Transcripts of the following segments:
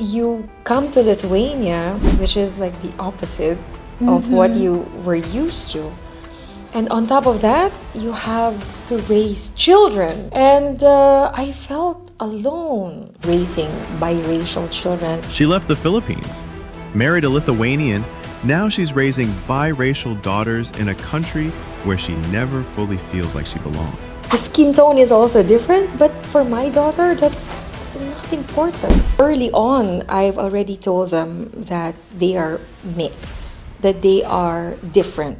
You come to Lithuania, which is like the opposite of what you were used to. And on top of that, you have to raise children. And I felt alone raising biracial children. She left the Philippines, married a Lithuanian. Now she's raising biracial daughters in a country where she never fully feels like she belongs. The skin tone is also different, but for my daughter, that's not important. Early on, I've already told them that they are mixed, that they are different.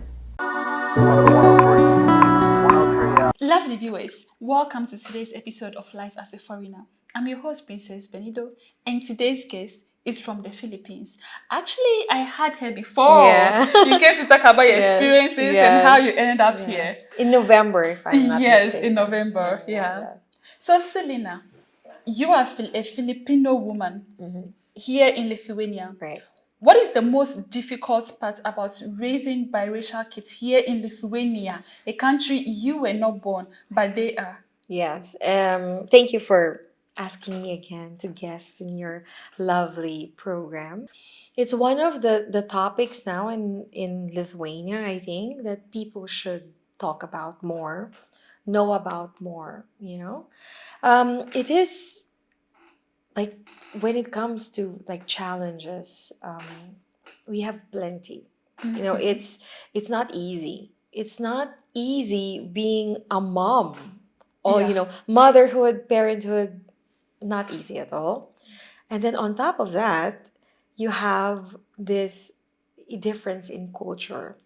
Lovely viewers, welcome to today's episode of Life as a Foreigner. I'm your host, Princess Benido, and today's guest is from the Philippines. Actually, I had her before. Yeah. You came to talk about your Yes, experiences yes, and how you ended up here. In November, if I'm not Yes, mistaken. in November, yeah. Yes. So, Celina, you are a Filipino woman here in Lithuania. Right. What is the most difficult part about raising biracial kids here in Lithuania, a country you were not born, but they are? Yes. Thank you for asking me again to guest in your lovely program. It's one of the topics now in Lithuania, I think, that people should talk about more, know about more, It is like when it comes to like challenges, we have plenty. It's not easy. It's not easy being a mom or Yeah. motherhood, parenthood, not easy at all. And then on top of that, you have this difference in culture,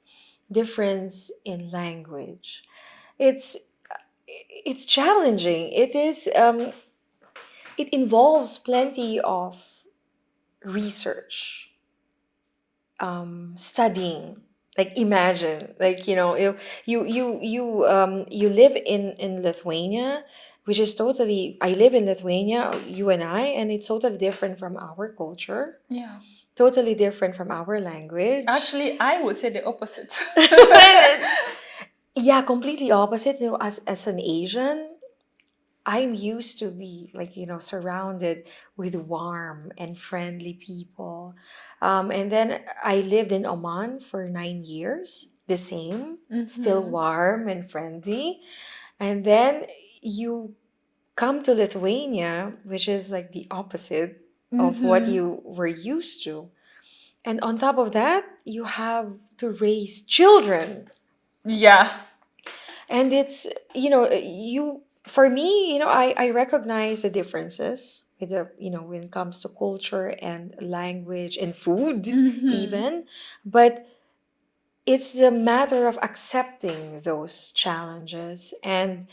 difference in language. It's it's challenging. It involves plenty of research, studying. Like imagine, like you live in Lithuania, which is totally. I live in Lithuania, you and I, and it's totally different from our culture, Yeah. totally different from our language. Actually, I would say the opposite. Yeah, completely opposite. As an Asian, I'm used to be like, surrounded with warm and friendly people. And then I lived in Oman for 9 years, the same, still warm and friendly. And then you come to Lithuania, which is like the opposite of what you were used to. And on top of that, you have to raise children. Yeah. And it's, for me, I recognize the differences with when it comes to culture and language and food, even. But it's a matter of accepting those challenges and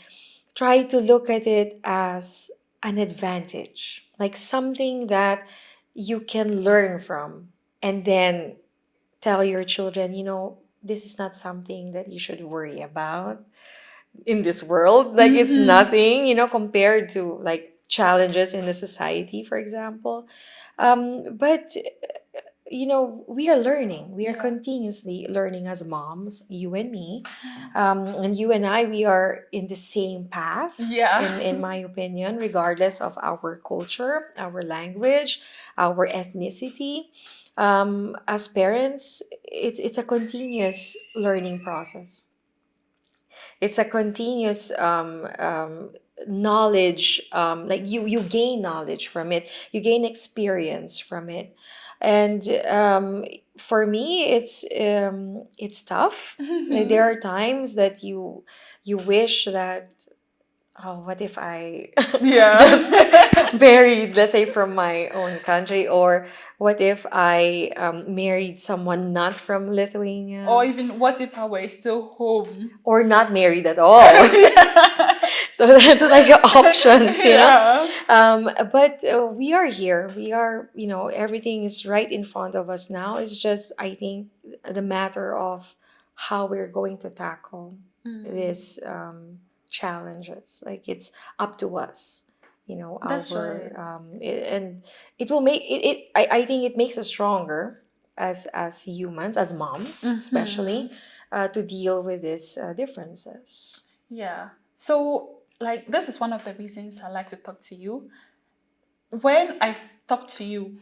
try to look at it as an advantage, like something that you can learn from, and then tell your children, this is not something that you should worry about in this world. Like it's nothing, compared to like challenges in the society, for example. But we are learning. We are Yeah. continuously learning as moms, you and me. And you and I, we are in the same path, Yeah. in my opinion, regardless of our culture, our language, our ethnicity. As parents, it's a continuous learning process. It's a continuous knowledge, like you gain knowledge from it, you gain experience from it. And for me, it's tough. Like, there are times that you wish that, oh, what if I Yeah. just married, let's say, from my own country, or what if I married someone not from Lithuania, Or even what if I were still home? or not married at all. So that's like options, Yeah. But we are here. We are, everything is right in front of us now. It's just, I think, the matter of how we're going to tackle these challenges. Like it's up to us, That's our right. and it will make it. I think it makes us stronger as humans, as moms, especially, to deal with these differences. Yeah. So, like, this is one of the reasons I like to talk to you. When I talk to you,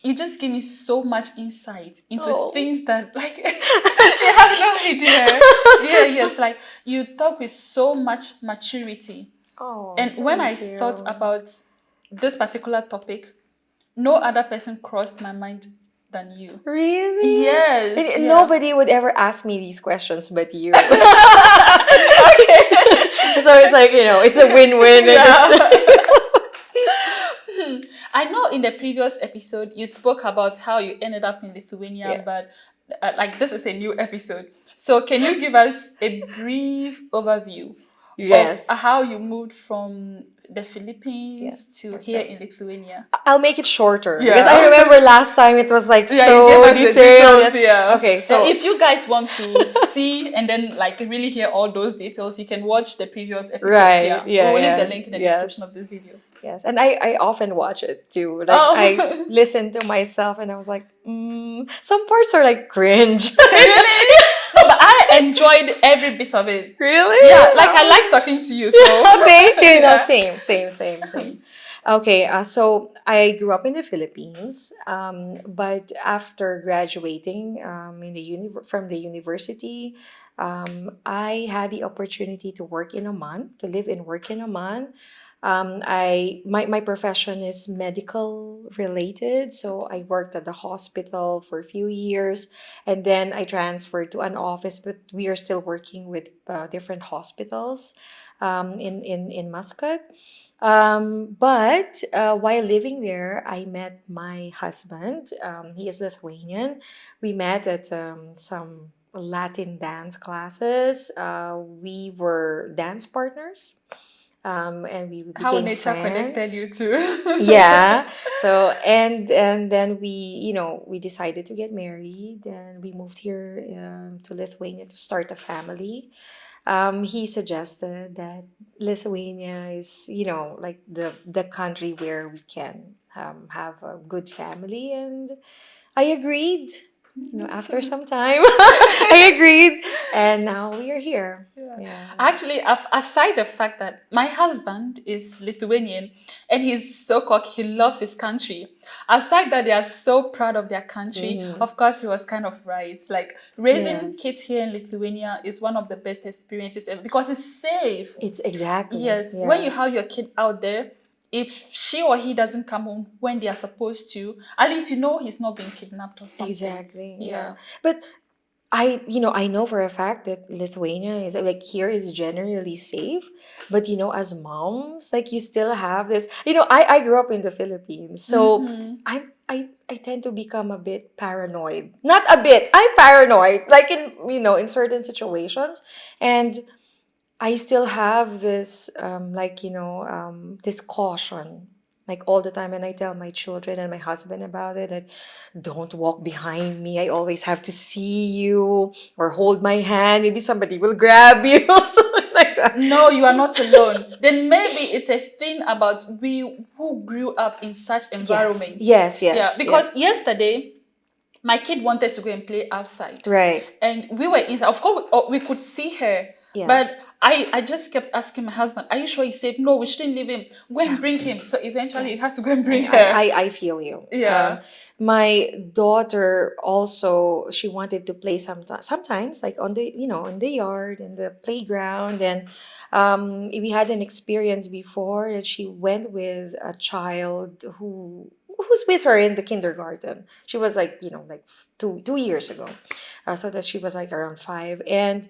you just give me so much insight into Oh. things that like you have no idea. Yeah, yes, like you talk with so much maturity. Oh, And when I thank thought you. about this particular topic, no other person crossed my mind than you. Really? Yes, And yeah. nobody would ever ask me these questions but you. Okay. So it's like, it's a win-win. And Yeah. I know in the previous episode you spoke about how you ended up in Lithuania, yes. but like this is a new episode. So can you give us a brief overview of Yes. how you moved from the Yeah. Philippines to here Okay. in Lithuania? I'll make it shorter because I Yeah. remember last time it was like Yeah, you gave so us the detailed. details, yeah. Okay, And so if you guys want to see and then like really hear all those details, you can watch the previous episode. right, Yeah. We yeah, will leave the yeah, link in the description yes, of this video. yes, and I often watch it too. Like I Oh, listen to myself and I was like, some parts are like cringe. really? No, but I enjoyed every bit of it. Really? Yeah, like I like talking to you, so Thank you. No, yeah. same. Okay, so I grew up in the Philippines, but after graduating in the from the university, I had the opportunity to work in Oman, to live and work in Oman. My profession is medical related, so I worked at the hospital for a few years, and then I transferred to an office, but we are still working with different hospitals in Muscat. But while living there, I met my husband. He is Lithuanian. We met at some Latin dance classes. We were dance partners, and we How became nature connected friends. you two. Yeah. So and then we decided to get married, and we moved here to Lithuania to start a family. He suggested that Lithuania is, like the country where we can have a good family, and I agreed. After some time, I agreed, and now we are here. Yeah. Yeah. Actually, aside the fact that my husband is Lithuanian and he's so cocky, he loves his country. Aside that, they are so proud of their country. Of course, he was kind of right. Like raising kids Yes. here in Lithuania is one of the best experiences ever because it's safe. It's exactly. Yes, when Yeah. you have your kid out there, if she or he doesn't come home when they are supposed to, at least you know he's not being kidnapped or something. Exactly. Yeah. Yeah. But I know for a fact that Lithuania is like here is generally safe, but as moms, like you still have this. I grew up in the Philippines, so I tend to become a bit paranoid. Not a bit. I'm paranoid, like in certain situations, and I still have this this caution like all the time, and I tell my children and my husband about it that don't walk behind me. I always have to see you or hold my hand. Maybe somebody will grab you, something like that. No, you are not alone. Then maybe it's a thing about we who grew up in such Yes, environments. yes, Yeah, yes, because yes. yesterday my kid wanted to go and play outside. Right. And we were inside. Of course, we could see her. Yeah. But I just kept asking my husband, are you sure he's safe? No, we shouldn't leave him. Go and Yeah. bring him. So eventually you have to go and bring I, her. I feel you. Yeah. My daughter also, she wanted to play sometimes like on the in the yard, in the playground. And we had an experience before that she went with a child who's with her in the kindergarten. She was like like 2 years ago, so that she was like around 5. And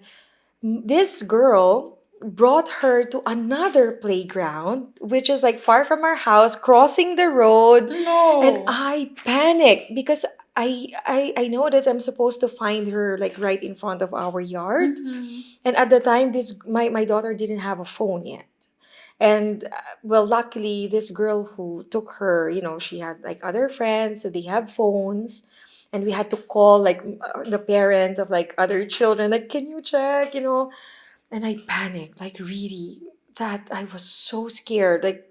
this girl brought her to another playground, which is like far from our house, crossing the road. And No. I panicked because I know that I'm supposed to find her like right in front of our yard. And at the time, my daughter didn't have a phone yet. And well, luckily, this girl who took her, she had like other friends, so they have phones. And we had to call like the parent of like other children, like, can you check, And I panicked, like really, that I was so scared. Like,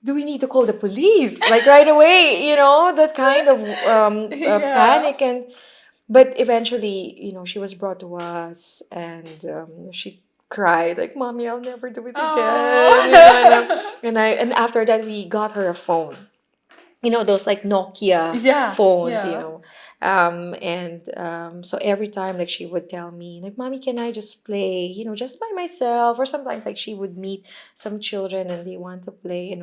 do we need to call the police? Like right away, that kind of Yeah. panic. But eventually, she was brought to us, and she cried like, "Mommy, I'll never do it again." Oh. And after that, we got her a phone. those like Nokia Yeah, phones, yeah. and so every time like she would tell me like, mommy, can I just play, just by myself? Or sometimes like she would meet some children and they want to play,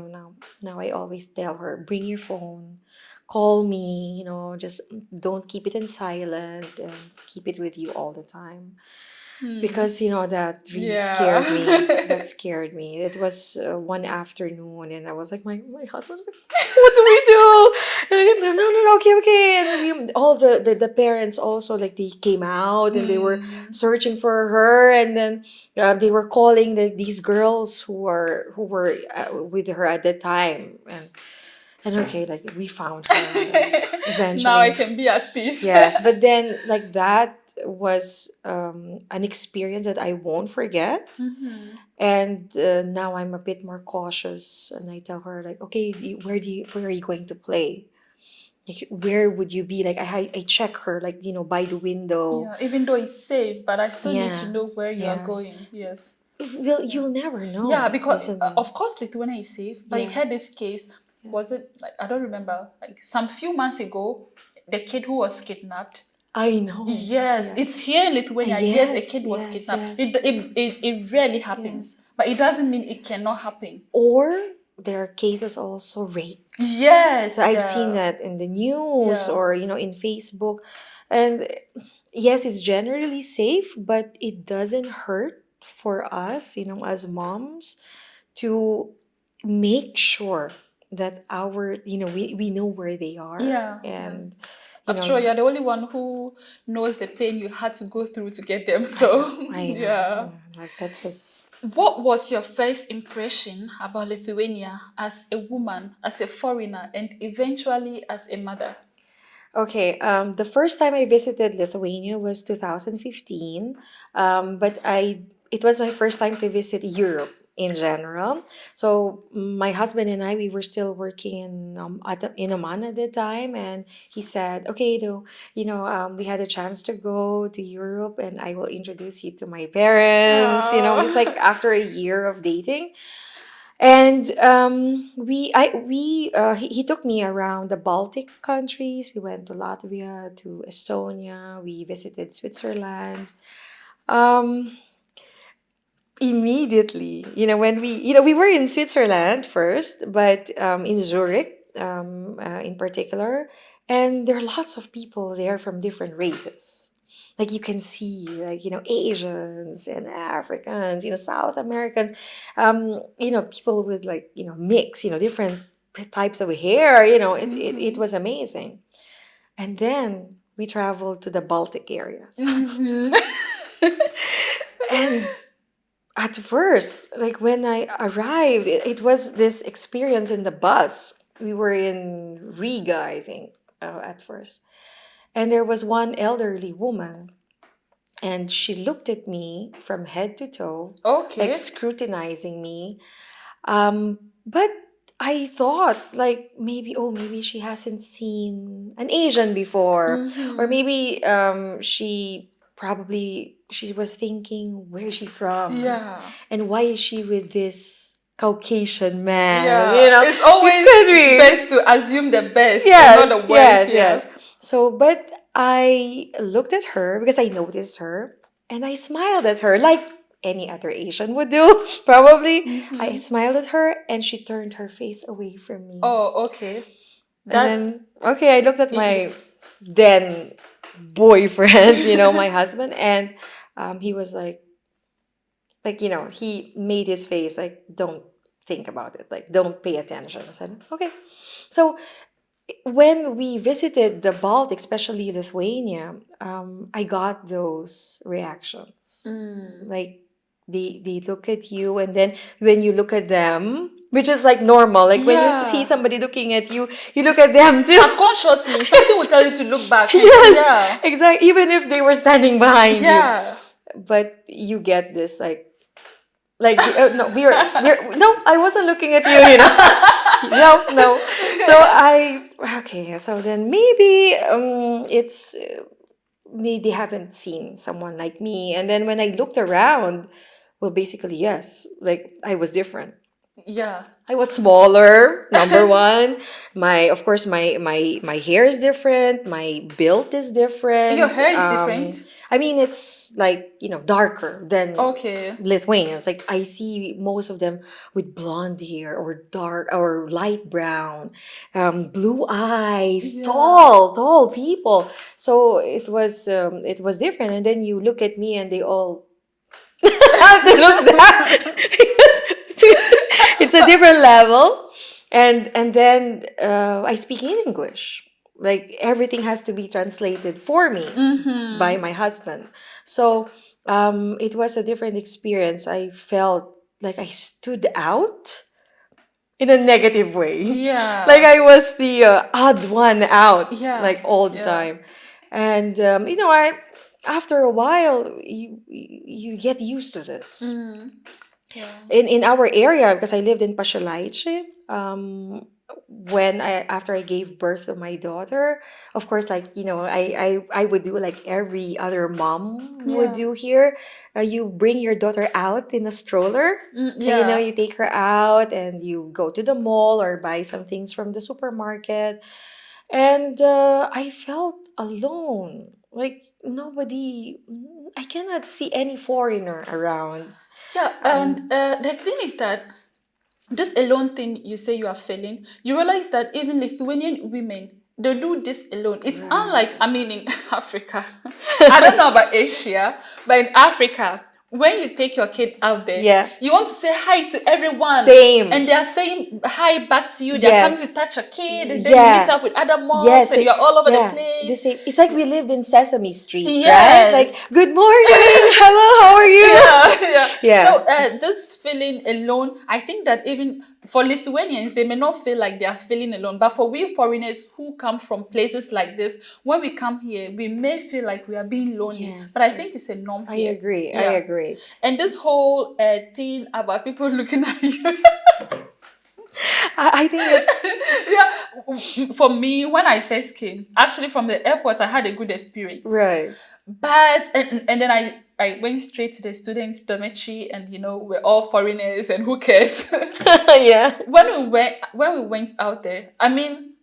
now I always tell her, bring your phone, call me, just don't keep it in silent and keep it with you all the time, because that really Yeah. scared me. That scared me. It was one afternoon, and I was like, my husband was like, what do we do? And I, no, no, no, okay, okay. And all the parents also, like, they came out and they were searching for her, and then they were calling these girls who were with her at the time, and okay, like we found her Now I eventually. can be at peace. Yes, but then like that was an experience that I won't forget. And now I'm a bit more cautious, and I tell her like, okay, where are you going to play? Like, where would you be? Like I check her like by the window. Yeah, even though it's safe, but I still need to Yeah. know where you are Yes. going. Yes. Well, Yeah. you'll never Yeah, know, because isn't it? of course Lithuania is safe, but you had Yes. this case. Yeah. Was it like, I don't remember, like some few months ago, the kid who was kidnapped. I know. Yes, Yeah. it's here in Lithuania. Yet a Yes. kid was Yes. kidnapped. Yes. It rarely Yeah. happens, but it doesn't mean it cannot happen. Or there are cases also rape. Yes, So I've seen yeah, that in the news yeah, or in Facebook. And yes, it's generally safe, but it doesn't hurt for us, as moms, to make sure that we know where they are. yeah, yeah. And After all, you're the only one who knows the pain you had to go through to get them. So, I know. yeah. Like that was. What was your first impression about Lithuania as a woman, as a foreigner, and eventually as a mother? Okay, the first time I visited Lithuania was 2015, but it was my first time to visit Europe in general. So my husband and I, we were still working in Oman at the time, and he said, "Okay, though, we had a chance to go to Europe, and I will introduce you to my parents." It's like Oh. after a year of dating. And he took me around the Baltic countries. We went to Latvia, to Estonia. We visited Switzerland. Um, Immediately, when we were in Switzerland first, but in Zurich, in particular, and there are lots of people there from different races. Like you can see, like Asians and Africans, South Americans, people with like mix, different types of hair. It was amazing. And then we traveled to the Baltic areas, and at first, like when I arrived, it was this experience in the bus. We were in Riga, I think, at first. And there was one elderly woman, and she looked at me from head to toe, like Okay. scrutinizing me. But I thought, like, maybe she hasn't seen an Asian before. Or maybe she was thinking, where is she from? Yeah. And why is she with this Caucasian man? Yeah. It's It always could be. best to assume the best and not Yes, the worst. yes, Yeah. yes. So, but I looked at her because I noticed her, and I smiled at her like any other Asian would do, probably. I smiled at her, and she turned her face away from me. Oh, okay. And That. then, okay, I looked at my then boyfriend, my husband, and he was like, he made his face like, don't think about it, like, don't pay attention. I said, okay. So when we visited the Baltic, especially Lithuania, I got those reactions. Like they look at you, and then when you look at them, which is like normal. Like when you see Yeah. somebody looking at you look at them too. Subconsciously, something will tell you to look back. Yes, Yeah. exactly. Even if they were standing behind you, Yeah. but you get this like no, no, I wasn't looking at you. No, no. So okay. So then maybe it's maybe they haven't seen someone like me. And then when I looked around, well, basically yes, like I was different. Yeah. I was smaller, number one. Of course, my hair is different. My build is Your different. hair is different. I mean, it's like, darker than Okay. Lithuanians. Like, I see most of them with blonde hair or dark or light brown, blue eyes, Yeah. tall people. So it was different. And then you look at me and they all have to look down. It's a different level, and then I speak in English. Like everything has to be translated for me by my husband. So it was a different experience. I felt like I stood out in a negative way. Like Yeah. I was the odd one out, Yeah. like all the Yeah. time. And I after a while you get used to this Yeah. in our area, because I lived in Pasialaiche. When after I gave birth to my daughter, of course, like I would do like every other mom would Yeah. do here. You bring your daughter out in a stroller. Yeah. You take her out and you go to the mall or buy some things from the supermarket. And I felt alone. Like nobody, I cannot see any foreigner around. Yeah. And the thing is that this alone thing you say you are feeling, you realize that even Lithuanian women, they do this alone. It's unlike, I mean, in Africa. I don't know about Asia, but in Africa, when you take your kid out there, Yeah. you want to say hi to everyone. Same. And they are saying hi back to you. They're coming to Yes. touch your kid. And then you Yeah. meet up with other moms Yes. and you're all over the Yeah. The place. same. It's like we lived in Sesame Street, right? Like, Yes. good morning. Hello. How are you? Yeah. Yeah. So this feeling alone, I think that even for Lithuanians, they may not feel like they are feeling alone. But for we foreigners who come from places like this, when we come here, we may feel like we are being lonely. Yes. But I think it's a norm I here. agree. Yeah. I agree. And this whole thing about people looking at you. I think it's Yeah. For me, when I first came, actually from the airport, I had a good experience. right. But and then I went straight to the students' dormitory, and we're all foreigners, and who cares? Yeah. When we went out there, I mean,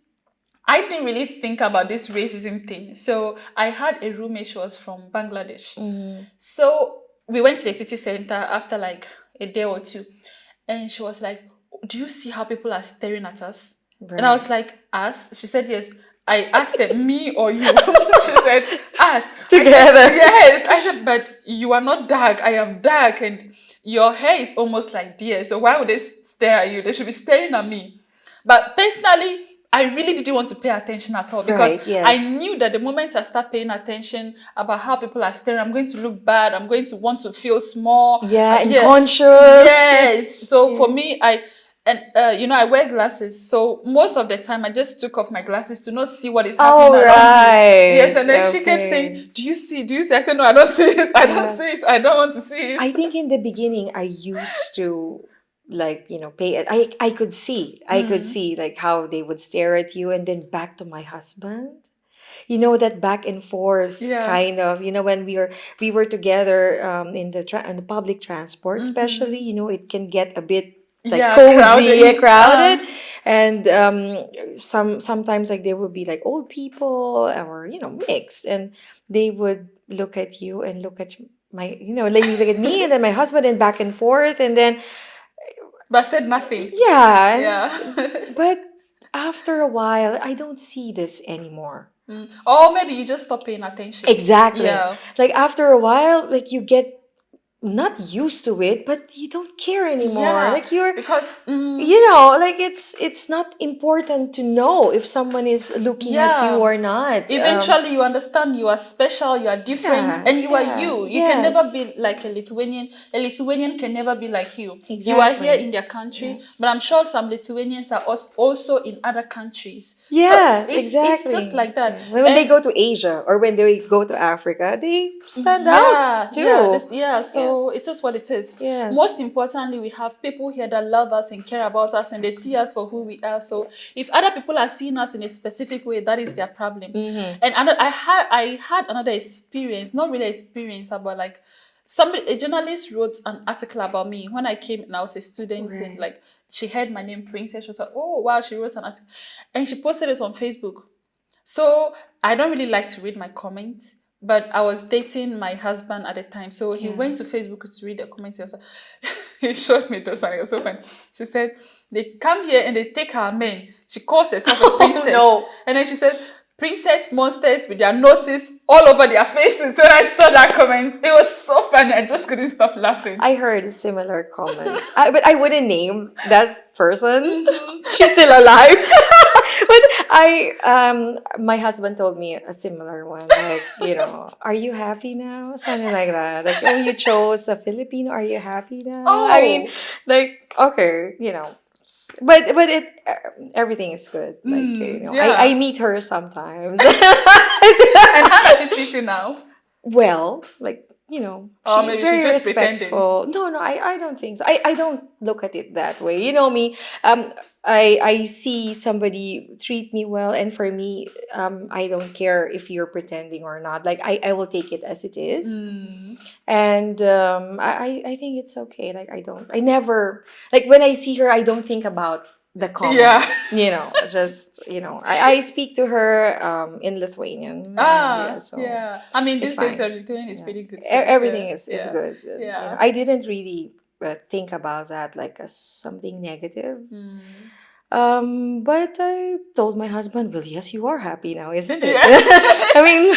I didn't really think about this racism thing. So I had a roommate. She was from Bangladesh. So we went to the city center after like a day or two, and she was like, "Do you see how people are staring at us?" And I was like, "Us?" She said, "Yes." I asked them, "Me or you?" She said, "Us." Together. I said, yes. I said, "But you are not dark. I am dark, and your hair is almost like theirs. So why would they stare at you? They should be staring at me." But personally, I really didn't want to pay attention at all, because Right, yes. I knew that the moment I start paying attention about how people are staring, I'm going to look bad. I'm going to want to feel small. Yeah, and Yeah. conscious. Yes. So for me, I wear glasses. So most of the time, I just took off my glasses to not see what is happening around right. me. Yes, and then she kept Okay. saying, "Do you see? Do you see?" I said, "No, I don't see it. I don't Yeah. see it. I don't want to see it." I think in the beginning I used to like pay I could see like how they would stare at you, and then back to my husband, that back and forth Yeah. kind of, when we were together in the public transport, especially, it can get a bit like Yeah, cozy, crowded. yeah, crowded. And sometimes like there would be like old people or mixed, and they would look at you and look at my like you look at me and then my husband, and back and forth, and then But said nothing. yeah, Yeah. but after a while I don't see this anymore. Or maybe you just stop paying attention. Exactly. Yeah. Like after a while, like you get not used to it, but you don't care anymore. Yeah. Like you're Because like it's not important to know if someone is looking at you Yeah. or not. eventually you understand you are special, you are different, Yeah, and you are yeah, you. You can never yes. be like a Lithuanian. A Lithuanian can never be like you. You Exactly. are here in their country, Yes. but I'm sure some Lithuanians are also in other countries. Yes, so it's exactly. just like that. Yeah. When they And- go to Asia or when they go to Africa, they stand yeah, out too. so it is what it is. Yes. Most importantly, we have people here that love us and care about us, and they see us for who we are. So if other people are seeing us in a specific way, that is their problem. And I had another experience, not really experience, but like somebody, a journalist wrote an article about me when I came and I was a student, and Right. like she heard my name Princess. She was like, oh wow, she wrote an article, and she posted it on Facebook. So I don't really like to read my comments, but I was dating my husband at the time. So he Yeah. went to Facebook to read the comments. He was like, he showed me those and it was so funny. She said, they come here and they take our men. She calls herself a Oh princess. no. And then she said, princess monsters with their noses all over their faces. When I saw that comment, it was so funny. I just couldn't stop laughing. I heard a similar comment. But I wouldn't name that person. She's still alive. But my husband told me a similar one. Like, are you happy now? Something like that. Like, oh, you chose a Filipino. Are you happy now? I mean, Oh, like, okay, but everything is good. Like, I yeah. meet her sometimes. And how does she treat you now? Well, like, Or she maybe she's very just pretending. respectful. No, no, I don't think so. I don't look at it that way. You know me. I see somebody treat me well, and for me, I don't care if you're pretending or not. Like, I will take it as it is. And I think it's okay. Like, I never, like, when I see her, I don't think about the comment. Yeah. Just, I speak to her in Lithuanian, and yeah, Ah, so yeah. I mean, it's these days fine. your Lithuanian is Yeah. pretty good, so Everything is yeah, good. yeah. I didn't really think about that like as something negative. But I told my husband, well, yes, you are happy now, isn't it? Yeah. I mean,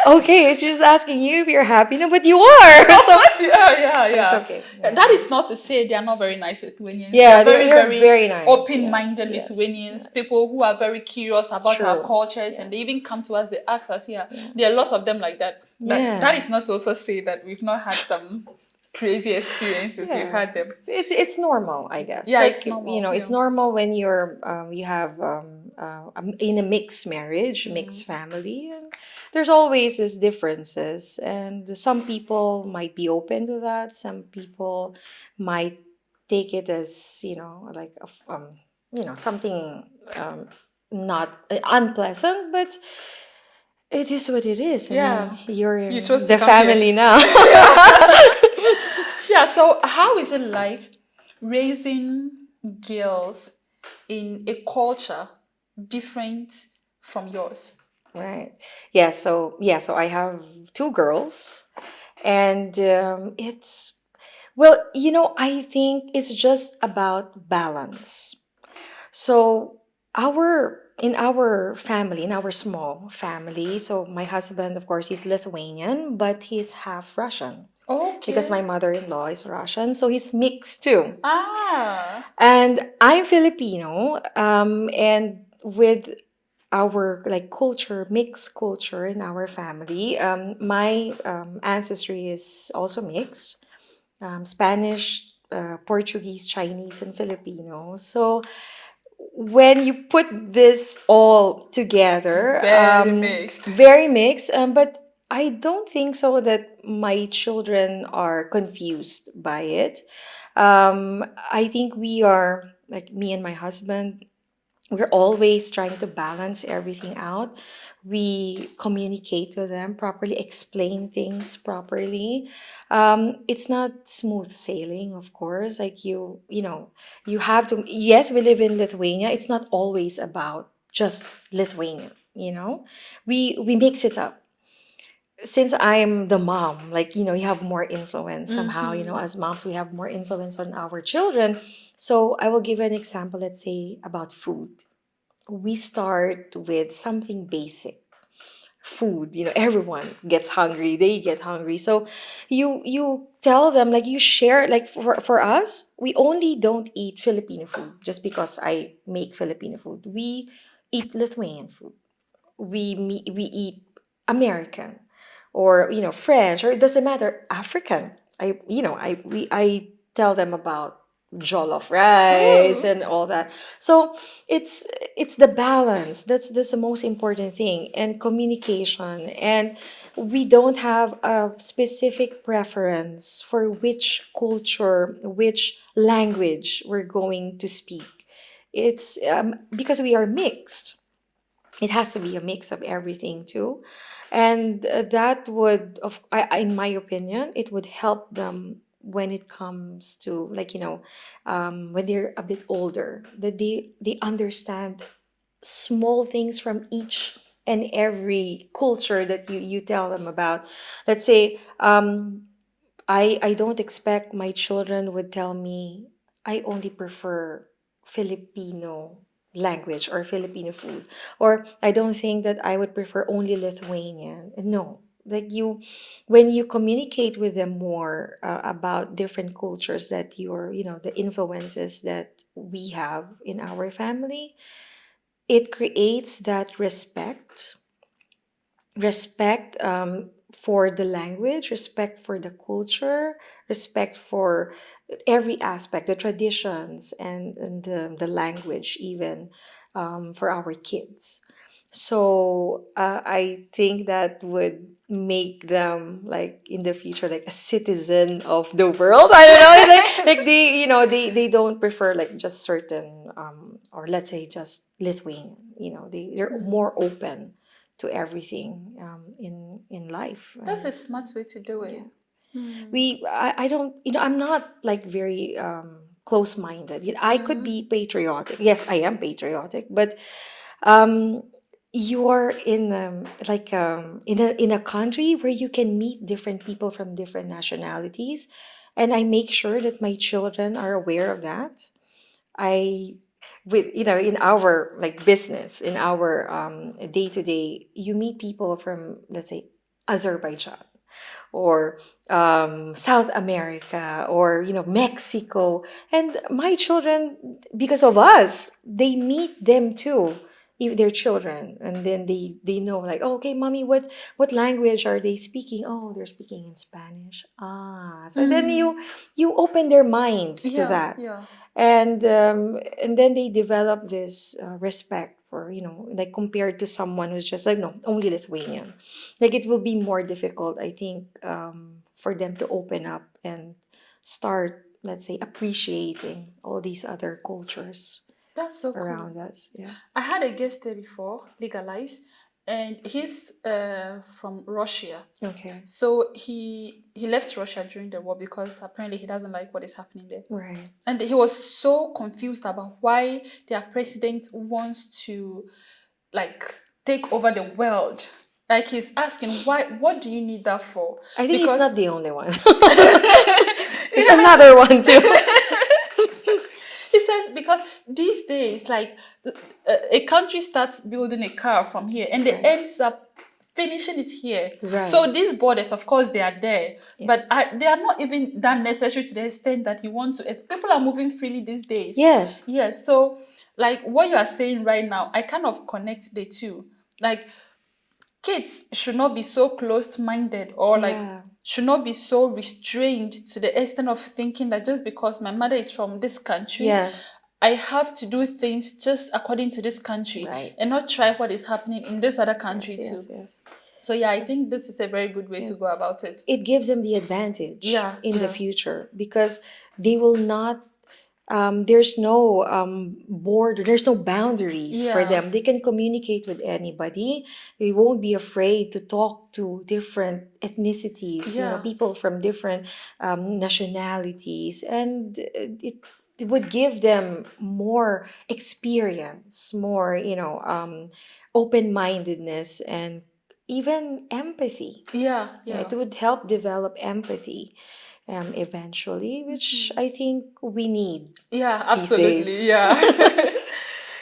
okay, it's just asking you if you're happy now, but you are. Of So course, yeah, yeah, it's yeah. okay. That Yeah. is not to say they are not very nice Lithuanians. They Yeah, are very, they're very very nice. Yes, open-minded yes, Lithuanians, yes. people who are very curious about our True. cultures, Yeah. and they even come to us, they ask us, yeah. Yeah. There are lots of them like that. But that Yeah. is not to also say that we've not had some crazy experiences. We've Yeah, had them. it's normal, I guess. Yeah, Like, it's normal. it's Yeah. normal when you have in a mixed marriage, mixed family, and there's always these differences. And some people might be open to that. Some people might take it as like something um, not unpleasant, but it is what it is. I mean, Yeah. You you're chose to the come here. family now. Yeah, so how is it like raising girls in a culture different from yours? Right. So I have two girls, and I think it's just about balance. So in our family, in our small family, so my husband, of course, he's Lithuanian, but he's half Russian because my Okay. mother-in-law is Russian, so he's mixed too. Ah. And I'm Filipino, and with our like culture, mixed culture in our family. My ancestry is also mixed, Spanish, Portuguese, Chinese, and Filipino. So when you put this all together, Very mixed. very mixed, but I don't think so that my children are confused by it. I think we are, like me and my husband, we're always trying to balance everything out. We communicate with them properly, explain things properly. It's not smooth sailing, of course. Like you have to. Yes, we live in Lithuania. It's not always about just Lithuania. We mix it up. Since I'm the mom, like you have more influence somehow. As moms, we have more influence on our children. So I will give an example. Let's say about food. We start with something basic, food. Everyone gets hungry, they get hungry, so you tell them, like you share, like for us, we only don't eat Filipino food just because I make Filipino food. We eat Lithuanian food. We eat American, or French, or it doesn't matter, African. I tell them about jollof rice Oh. and all that. So it's the balance. That's the most important thing, and communication. And we don't have a specific preference for which culture, which language we're going to speak. It's because we are mixed. it has to be a mix of everything too, and that would in my opinion, it would help them when it comes to, like, when they're a bit older, that they understand small things from each and every culture that you tell them about. Let's say, I don't expect my children would tell me I only prefer Filipino language or Filipino food, or I don't think that I would prefer only Lithuanian. No, like, when you communicate with them more about different cultures, that the influences that we have in our family, it creates that respect for the language, respect for the culture, respect for every aspect, the traditions, and the language, even for our kids. So I think that would make them, like, in the future, like a citizen of the world. I don't know. It's like they, they don't prefer like just certain, or let's say just Lithuanian. They're more open to everything in life. That's a And smart way to do it. I don't, I'm not like very close-minded. I could be patriotic. Yes, I am patriotic, but um you're in, like, in a country where you can meet different people from different nationalities, and I make sure that my children are aware of that. I with in our, like, business, in our day to day, you meet people from, let's say, Azerbaijan, or South America, or Mexico, and my children, because of us, they meet them too, if they're children, and then they know, like, oh, okay, mommy, what language are they speaking? Oh, they're speaking in Spanish. So then you open their minds to Yeah, that, yeah. and then they develop this respect for, like, compared to someone who's just like, no, only Lithuanian. Like, it will be more difficult, I think, for them to open up and start, let's say, appreciating all these other cultures That's so cool. around us. Yeah. I had a guest there before, legalized, and he's from Russia. Okay. So he left Russia during the war because apparently he doesn't like what is happening there. Right. And he was so confused about why their president wants to, like, take over the world. Like, he's asking, why, what do you need that for? I think he's not Because the only one. There's another one too. he says, because these days, like, a country starts building a car from here and they ends up finishing it here. Right. So these borders, of course, they are there, but they are not even that necessary to the extent that you want to. As people are moving freely these days. Yes. Yes. So, like, what you are saying right now, I kind of connect the two. Like, kids should not be so closed-minded, or like Yeah. should not be so restrained to the extent of thinking that just because my mother is from this country, Yes. I have to do things just according to this country, Right. and not try what is happening in this other country Yes. too. Yes. Yes. So yeah, I think this is a very good way to go about it. It gives them the advantage Yeah, in the yeah. future, because they will not, there's no border, there's no boundaries for Yeah. them. They can communicate with anybody. They won't be afraid to talk to different ethnicities, Yeah. people from different nationalities, and it would give them more experience, more, open-mindedness, and even empathy. Yeah, Yeah, yeah. it would help develop empathy eventually, which I think we need Yeah, these days. absolutely. Yeah.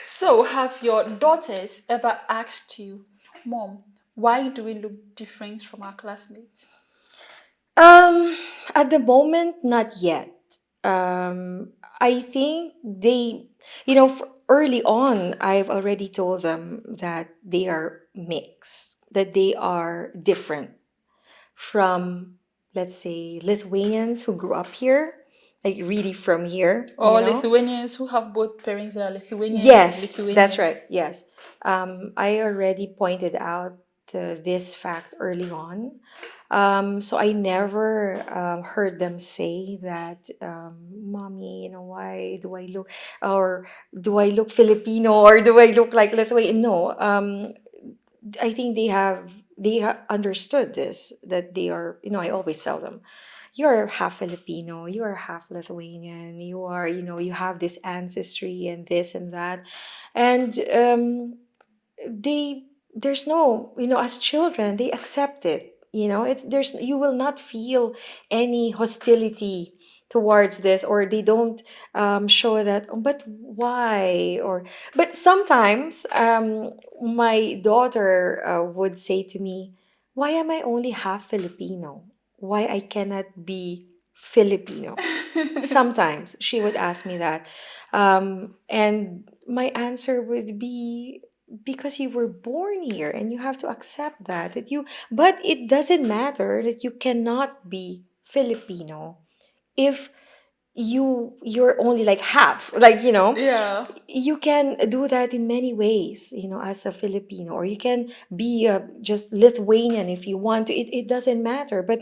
So, have your daughters ever asked you, Mom, why do we look different from our classmates? Um, at the moment, not yet. I think they, early on, I've already told them that they are mixed, that they are different from, let's say, Lithuanians who grew up here, like really from here, Or Lithuanians who have both parents that are Lithuanian and Yes, Lithuanian. that's right. Yes. I already pointed out this fact early on. So I never heard them say that, "Mommy, why do I look, or do I look Filipino, or do I look like Lithuanian?" No, I think they understood this, that they are. I always tell them, "You're half Filipino, you are half Lithuanian, you are, you have this ancestry and this and that," and they there's no, as children they accept it. It's there's you will not feel any hostility towards this, or they don't show that, "Oh, but why?" Or but sometimes my daughter would say to me, "Why am I only half Filipino? Why I cannot be Filipino?" Sometimes she would ask me that, and my answer would be, "Because you were born here and you have to accept that you but it doesn't matter that you cannot be Filipino if you're only like half, like, Yeah. you can do that in many ways, as a Filipino, or you can be just Lithuanian if you want to. It doesn't matter, but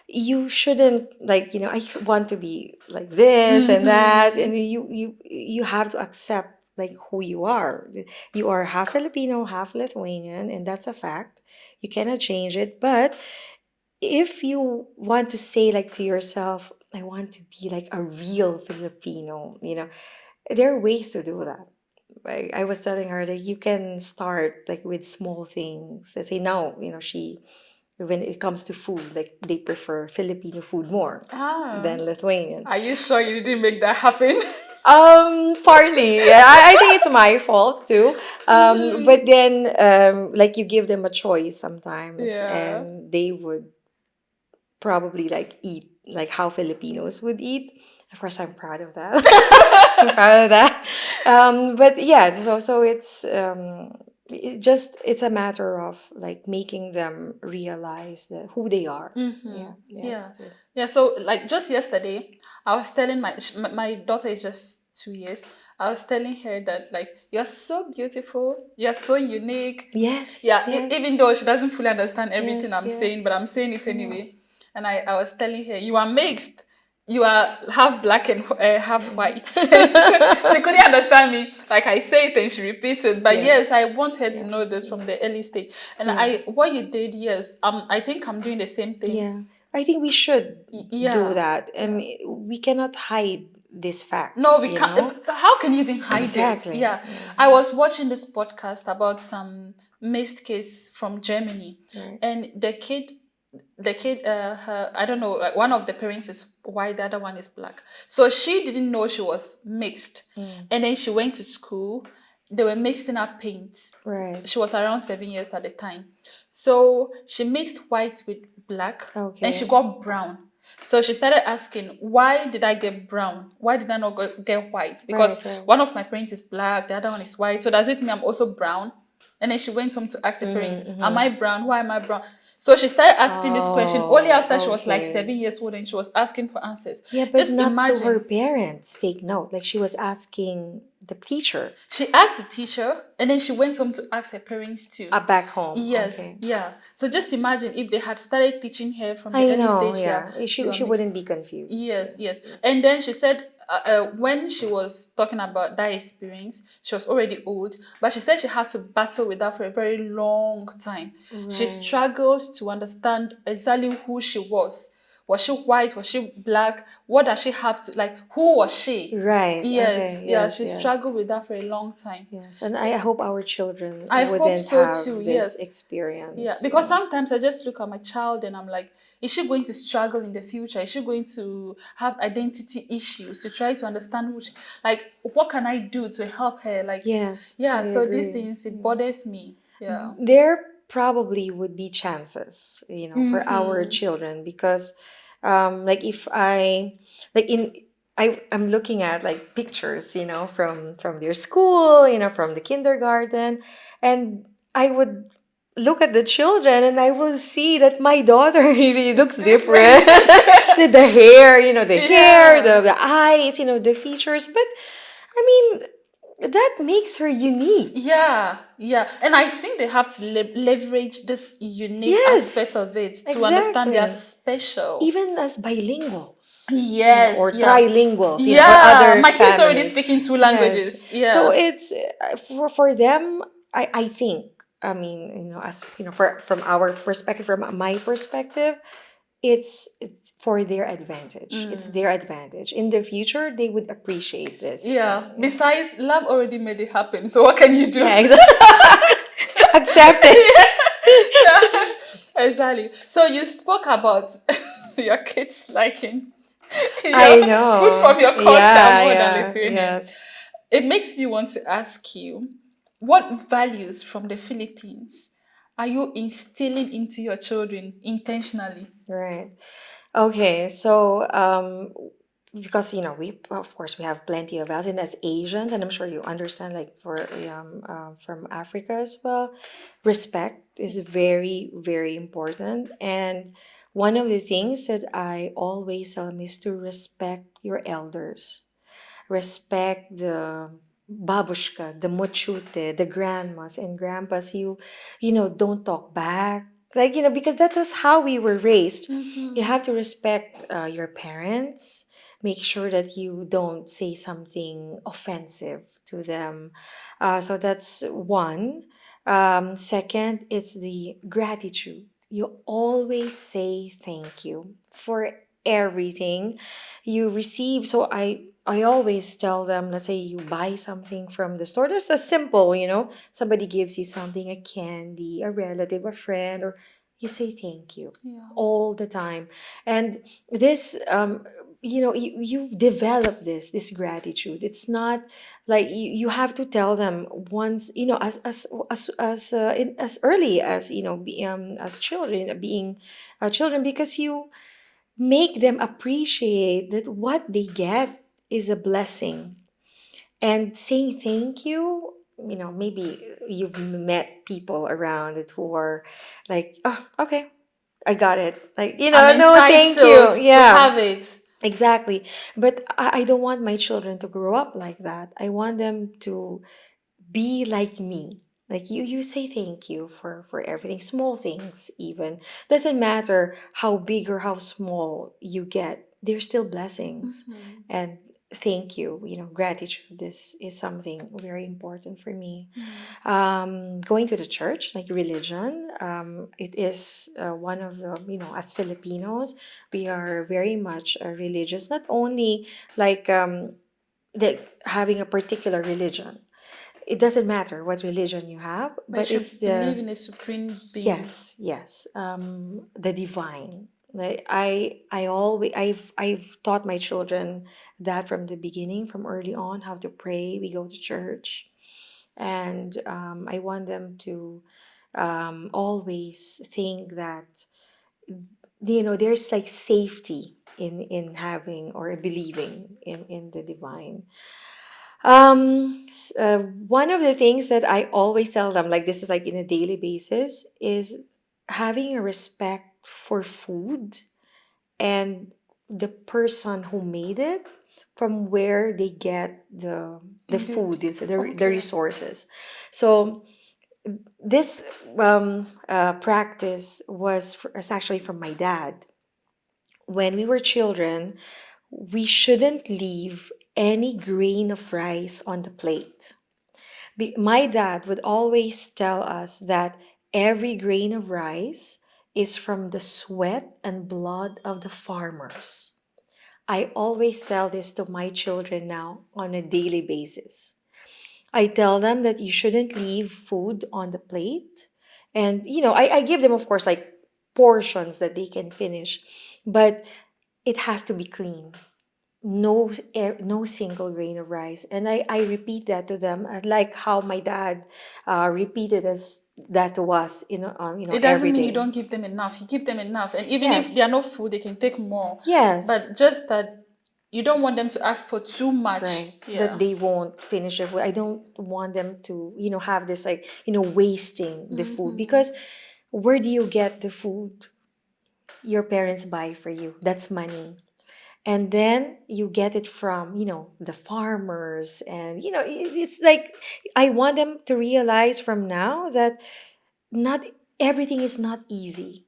you shouldn't, like, I want to be like this and that, and you have to accept like who you are. You are half Filipino, half Lithuanian, and that's a fact. You cannot change it. But if you want to say, like, to yourself, "I want to be like a real Filipino," there are ways to do that. Like, I was telling her that you can start like with small things. Let's say now, she when it comes to food, like, they prefer Filipino food more Ah. than Lithuanian. Are you sure you didn't make that happen? Partly, yeah. I think it's my fault too. But then, like, you give them a choice sometimes, Yeah. and they would probably like eat like how Filipinos would eat. Of course, I'm proud of that. I'm proud of that. But yeah, so it's a matter of like making them realize that who they are. Yeah, yeah, Yeah. that's it. Yeah. So, like, just yesterday, I was telling my daughter is just 2 years. I was telling her that, like, you're so beautiful, you're so unique. Yes, Yeah. yes, Even though she doesn't fully understand everything yes, I'm saying, but yes, I'm saying it anyway. yes. And I was telling her, you are mixed. You are half black and half white. She couldn't understand me. Like, I say it and she repeats it. But Yes, yes, I want her to know yes, this from the yes. early stage. And Yeah, what you did, yes, I think I'm doing the same thing. yeah. I think we should do Yeah. that, and Yeah. we cannot hide these No, facts. we can't. How can you even hide it? Exactly. Yeah. I was watching this podcast about some mixed kids from Germany, Right. and the kid, I don't know, like, one of the parents is white, the other one is black. So she didn't know she was mixed, and then she went to school. They were mixing up paint. Right. She was around 7 years at the time. So she mixed white with black, and she Okay. got brown. So she started asking, why did I get brown? Why did I not get white? Right. Because Right. one of my parents is black, the other one is white. So does it mean I'm also brown? And then she went home to ask her parents, Mm-hmm, am mm-hmm. I brown? Why am I brown? So she started asking this question only Oh, after she was like okay. 7 years old, and she was asking for answers. Yeah, but Just not to her imagine. parents. Take note. Like, she was asking the teacher. She asked the teacher, and then she went home to ask her parents too. Back home. Yes, Okay. yeah. So just imagine if they had started teaching her from the I early know. stage, yeah, Yeah. you are She wouldn't mixed. be confused. Yes, Yes. yes. Yes. And then she said, when she was talking about that experience, she was already old, but she said she had to battle with that for a very long time. She Right. struggled to understand exactly who she was. Was she white? Was she black? What does she have to, like, who was she? Right. Yes, Okay. yeah, Yes. she Yes. struggled with that for a long time. Yes. And I hope our children I hope wouldn't so too, have this yes. Yeah, experience. because sometimes I just look at my child and I'm like, is she going to struggle in the future? Is she going to have identity issues to try to understand who she, like, what can I do to help her? Like, Yes, I yeah, so these agree. things, it bothers me. Yeah. There probably would be chances, for our children, because, like, if like in I'm looking at like pictures, from their school, from the kindergarten, and I would look at the children and I will see that my daughter really It's looks different. different. The hair, the hair, Yeah. the eyes, the features. But I mean, that makes her unique. Yeah, yeah. And I think they have to leverage this unique aspect Yes, of it to understand they are exactly. special. Even as bilinguals, Yes, or yeah. trilinguals, or Yeah, other my kids already families. speaking two Yes. languages. So Yeah. it's for them. I think. I mean, as from our perspective, from my perspective, it's for their advantage. It's their advantage. In the future, they would appreciate this. Yeah. Besides, love already made it happen. So what can you do? Yeah, exactly. Accept it. Yeah, exactly. So you spoke about your kids liking I your food from know. your culture Yeah, more than yeah, Lithuanian. yes. It makes me want to ask you, what values from the Philippines are you instilling into your children intentionally? Right. Okay, so because we of course we have plenty of values, and as Asians, and I'm sure you understand, like for from Africa as well, respect is very very important, and one of the things that I always tell them is to respect your elders, respect the babushka, the mochute, the grandmas and grandpas. Don't talk back. Like, because that was how we were raised. You have to respect your parents. Make sure that you don't say something offensive to them. So that's one. Second, it's the gratitude. You always say thank you for everything you receive. So I always tell them, let's say you buy something from the store, just a simple, somebody gives you something, a candy, a relative, a friend, or you say thank you Yeah. all the time. And this, you develop this gratitude. It's not like you have to tell them once, as early as, as children, being children, because you make them appreciate that what they get is a blessing. And saying thank you, maybe you've met people around it who are like, oh, okay, I got it. Like, I'm no, thank entitled you. to Yeah, have it. exactly. But I don't want my children to grow up like that. I want them to be like me. Like, you say thank you for everything, small things even. Doesn't matter how big or how small you get, they're still blessings. And thank you, gratitude is something very important for me. Going to the church, like religion, it is one of the, as Filipinos, we are very much religious, not only like having a particular religion. It doesn't matter what religion you have, But you but it's should believe the, in a supreme being. yes, yes, the divine. Like, I always, I've taught my children that from the beginning, from early on, how to pray. We go to church, and I want them to always think that, there's like safety in having or believing in the divine. One of the things that I always tell them, like this is like in a daily basis, is having a respect for food and the person who made it, from where they get the Indeed. food, the Okay. resources. So this practice is actually from my dad. When we were children, we shouldn't leave any grain of rice on the plate. My dad would always tell us that every grain of rice is from the sweat and blood of the farmers. I always tell this to my children now on a daily basis. I tell them that you shouldn't leave food on the plate. And, I give them, of course, like portions that they can finish, but it has to be clean. No single grain of rice. And I repeat that to them, like how my dad repeated us that to us, It doesn't every mean you day. don't give them enough. You give them enough. And even if they are Yes. not full, they can take more. Yes. But just that you don't want them to ask for too much. Right. That Yeah. they won't finish it. I don't want them to, have this like, wasting the food, because where do you get the food? Your parents buy for you. That's money. And then you get it from, the farmers. And, it's like, I want them to realize from now that not everything is not easy.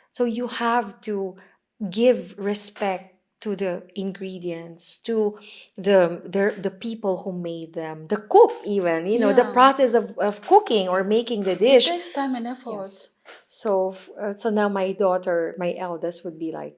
So you have to give respect to the ingredients, to the people who made them, the cook even, the Yeah. process of cooking or making the It dish. takes time and effort. Yes. So now my daughter, my eldest, would be like,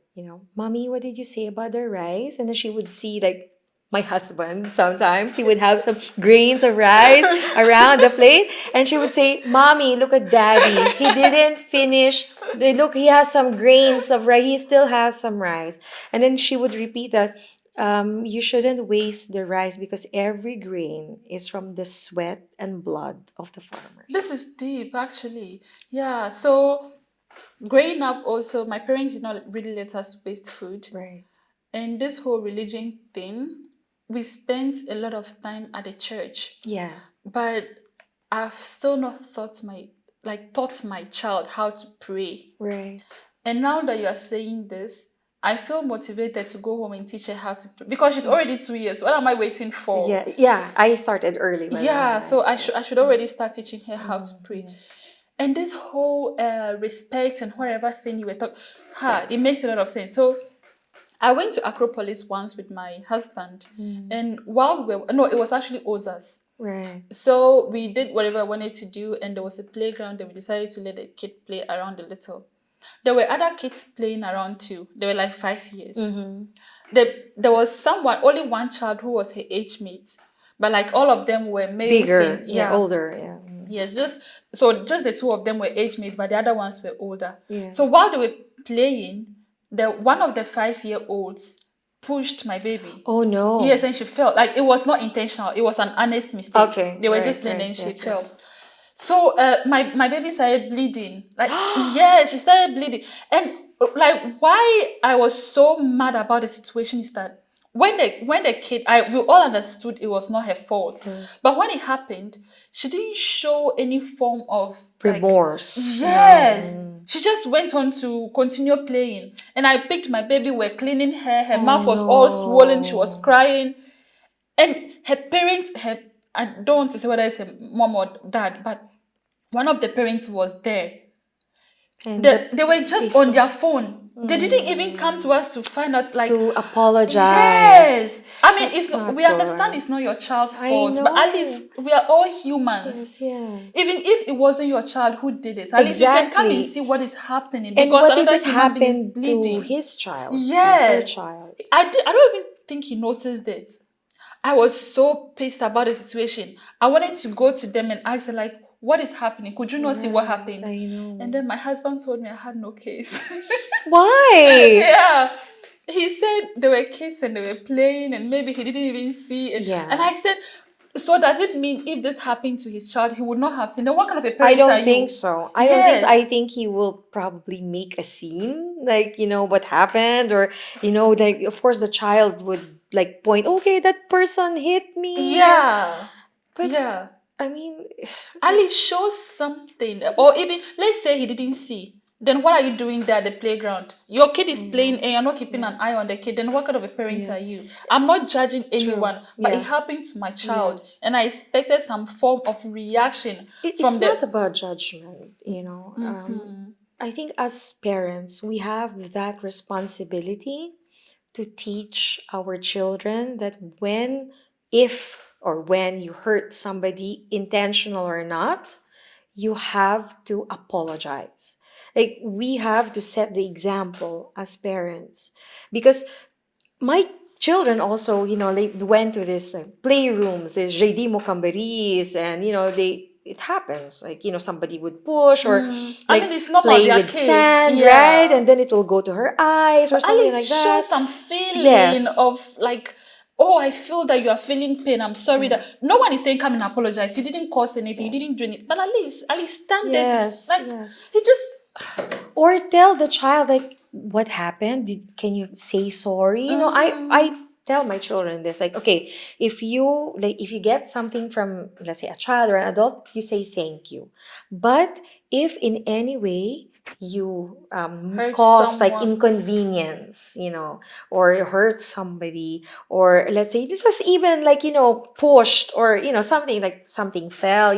Mommy, what did you say about the rice? And then she would see like my husband. Sometimes he would have some grains of rice around the plate, and she would say, Mommy, look at Daddy. He didn't finish. Look, he has some grains of rice. He still has some rice. And then she would repeat that. You shouldn't waste the rice because every grain is from the sweat and blood of the This farmers. is deep, actually. Yeah. So growing up, also, my parents did not really let us waste food. Right. And this whole religion thing, we spent a lot of time at the church, Yeah. but I've still not taught my child how to pray. Right. And now that you are saying this, I feel motivated to go home and teach her how to pray because she's already 2 years. What am I waiting for? Yeah. Yeah. I started early when I Yeah, had so I kids. should already start teaching her how to pray. Yes. And this whole respect and whatever thing you were talking, it makes a lot of sense. So I went to Acropolis once with my husband, and while we were, no, it was actually Ozas. Right. So we did whatever I wanted to do, and there was a playground, and we decided to let the kid play around a little. There were other kids playing around too. They were like 5 years. There was only one child who was her age mate, but like all of them were males. Bigger. Yeah. Yeah. Older. Yeah. Yes, just the two of them were age mates, but the other ones were older. Yeah. So while they were playing, the one of the 5-year-olds pushed my baby. Oh no. Yes, and she fell. Like it was not intentional. It was an honest mistake. Okay. They were Right, just playing right. and she Yes, fell. yes. So my baby started bleeding. Like yes, she started bleeding. And like why I was so mad about the situation is that when the kid we all understood it was not her fault. Yes. But when it happened, she didn't show any form of like Remorse. yes. She just went on to continue playing. And I picked my baby, we're cleaning her Oh mouth was all swollen, she was no. crying. And her parents, I don't want to say whether it's a mom or dad, but one of the parents was there. And They were just they on their phone. They didn't even come to us to find out, like, to apologize. yes. I mean, That's not we understand good. it's not your child's I fault, but at know. least we are all humans. Yes, yeah. Even if it wasn't your child who did it, at least you can come and Exactly. see what is happening And because what if another it human being is happened to bleeding. his child or her Yes. child? I don't even think he noticed it. I was so pissed about the situation. I wanted to go to them and ask them, like, what is happening? Could you not see what happened? I know. And then my husband told me I had no case. Why? Yeah. He said there were kids and they were playing and maybe he didn't even see it. Yeah. And I said, so does it mean if this happened to his child, he would not have seen? Then what kind of a I parent are don't you? think so. I don't think so. I Yes. think he will probably make a scene, like, what happened, or, like, of course, the child would, like, point, okay, that person hit me. Yeah. But, Yeah. I mean, At least show something. Or even, let's say he didn't see. Then what are you doing there at the playground? Your kid is playing and you're not keeping an eye on the kid. Then what kind of a parent Yeah. are you? I'm not judging anyone, but Yeah. it happened to my child. Yes. And I expected some form of reaction it's from not the... about judgment. I think as parents, we have that responsibility to teach our children that if or when you hurt somebody, intentional or not, you have to apologize. Like, we have to set the example as parents. Because my children also, they went to this playrooms, this JD Mocamberis, and, it happens. Like, somebody would push or I like mean, it's normal, play they are with kids. sand, Yeah. right? And then it will go to her eyes or At something least like show that. some feeling Yes. of like, oh, I feel that you are feeling pain. I'm sorry that no one is saying come and apologize. You didn't cause anything. You didn't do anything. But at least stand there to Yes, like yeah. he just Or tell the child, like, what happened, can you say sorry? I tell my children this, like, okay, if you get something from, let's say, a child or an adult, you say thank you. But if in any way you Hurt cause like someone. inconvenience, or hurt somebody, or let's say just even like, pushed, or, something like something fell,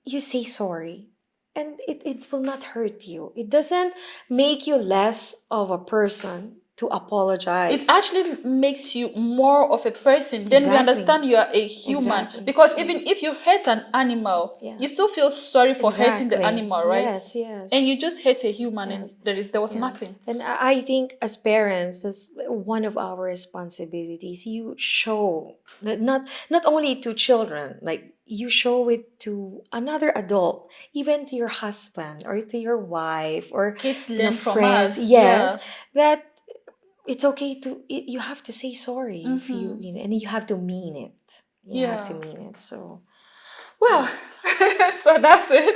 you say sorry. And it will not hurt you. It doesn't make you less of a person to It apologize. actually makes you more of a person. Then we Exactly. understand you are a human. Exactly. Because Yeah. even if you hurt an animal, Yeah. you still feel sorry for hurting the Exactly. animal, right? Yes, And yes. you just hurt a human and Yes. there was Yeah. nothing. And I think as parents, that's one of our responsibilities. You show that not only to children, like you show it to another adult, even to your husband or to your wife or Kids learn from friends. us. Yes, Yeah. that it's okay you have to say sorry if Mm-hmm. and you have to mean it. You have to Yeah. mean it. So Well, so that's it.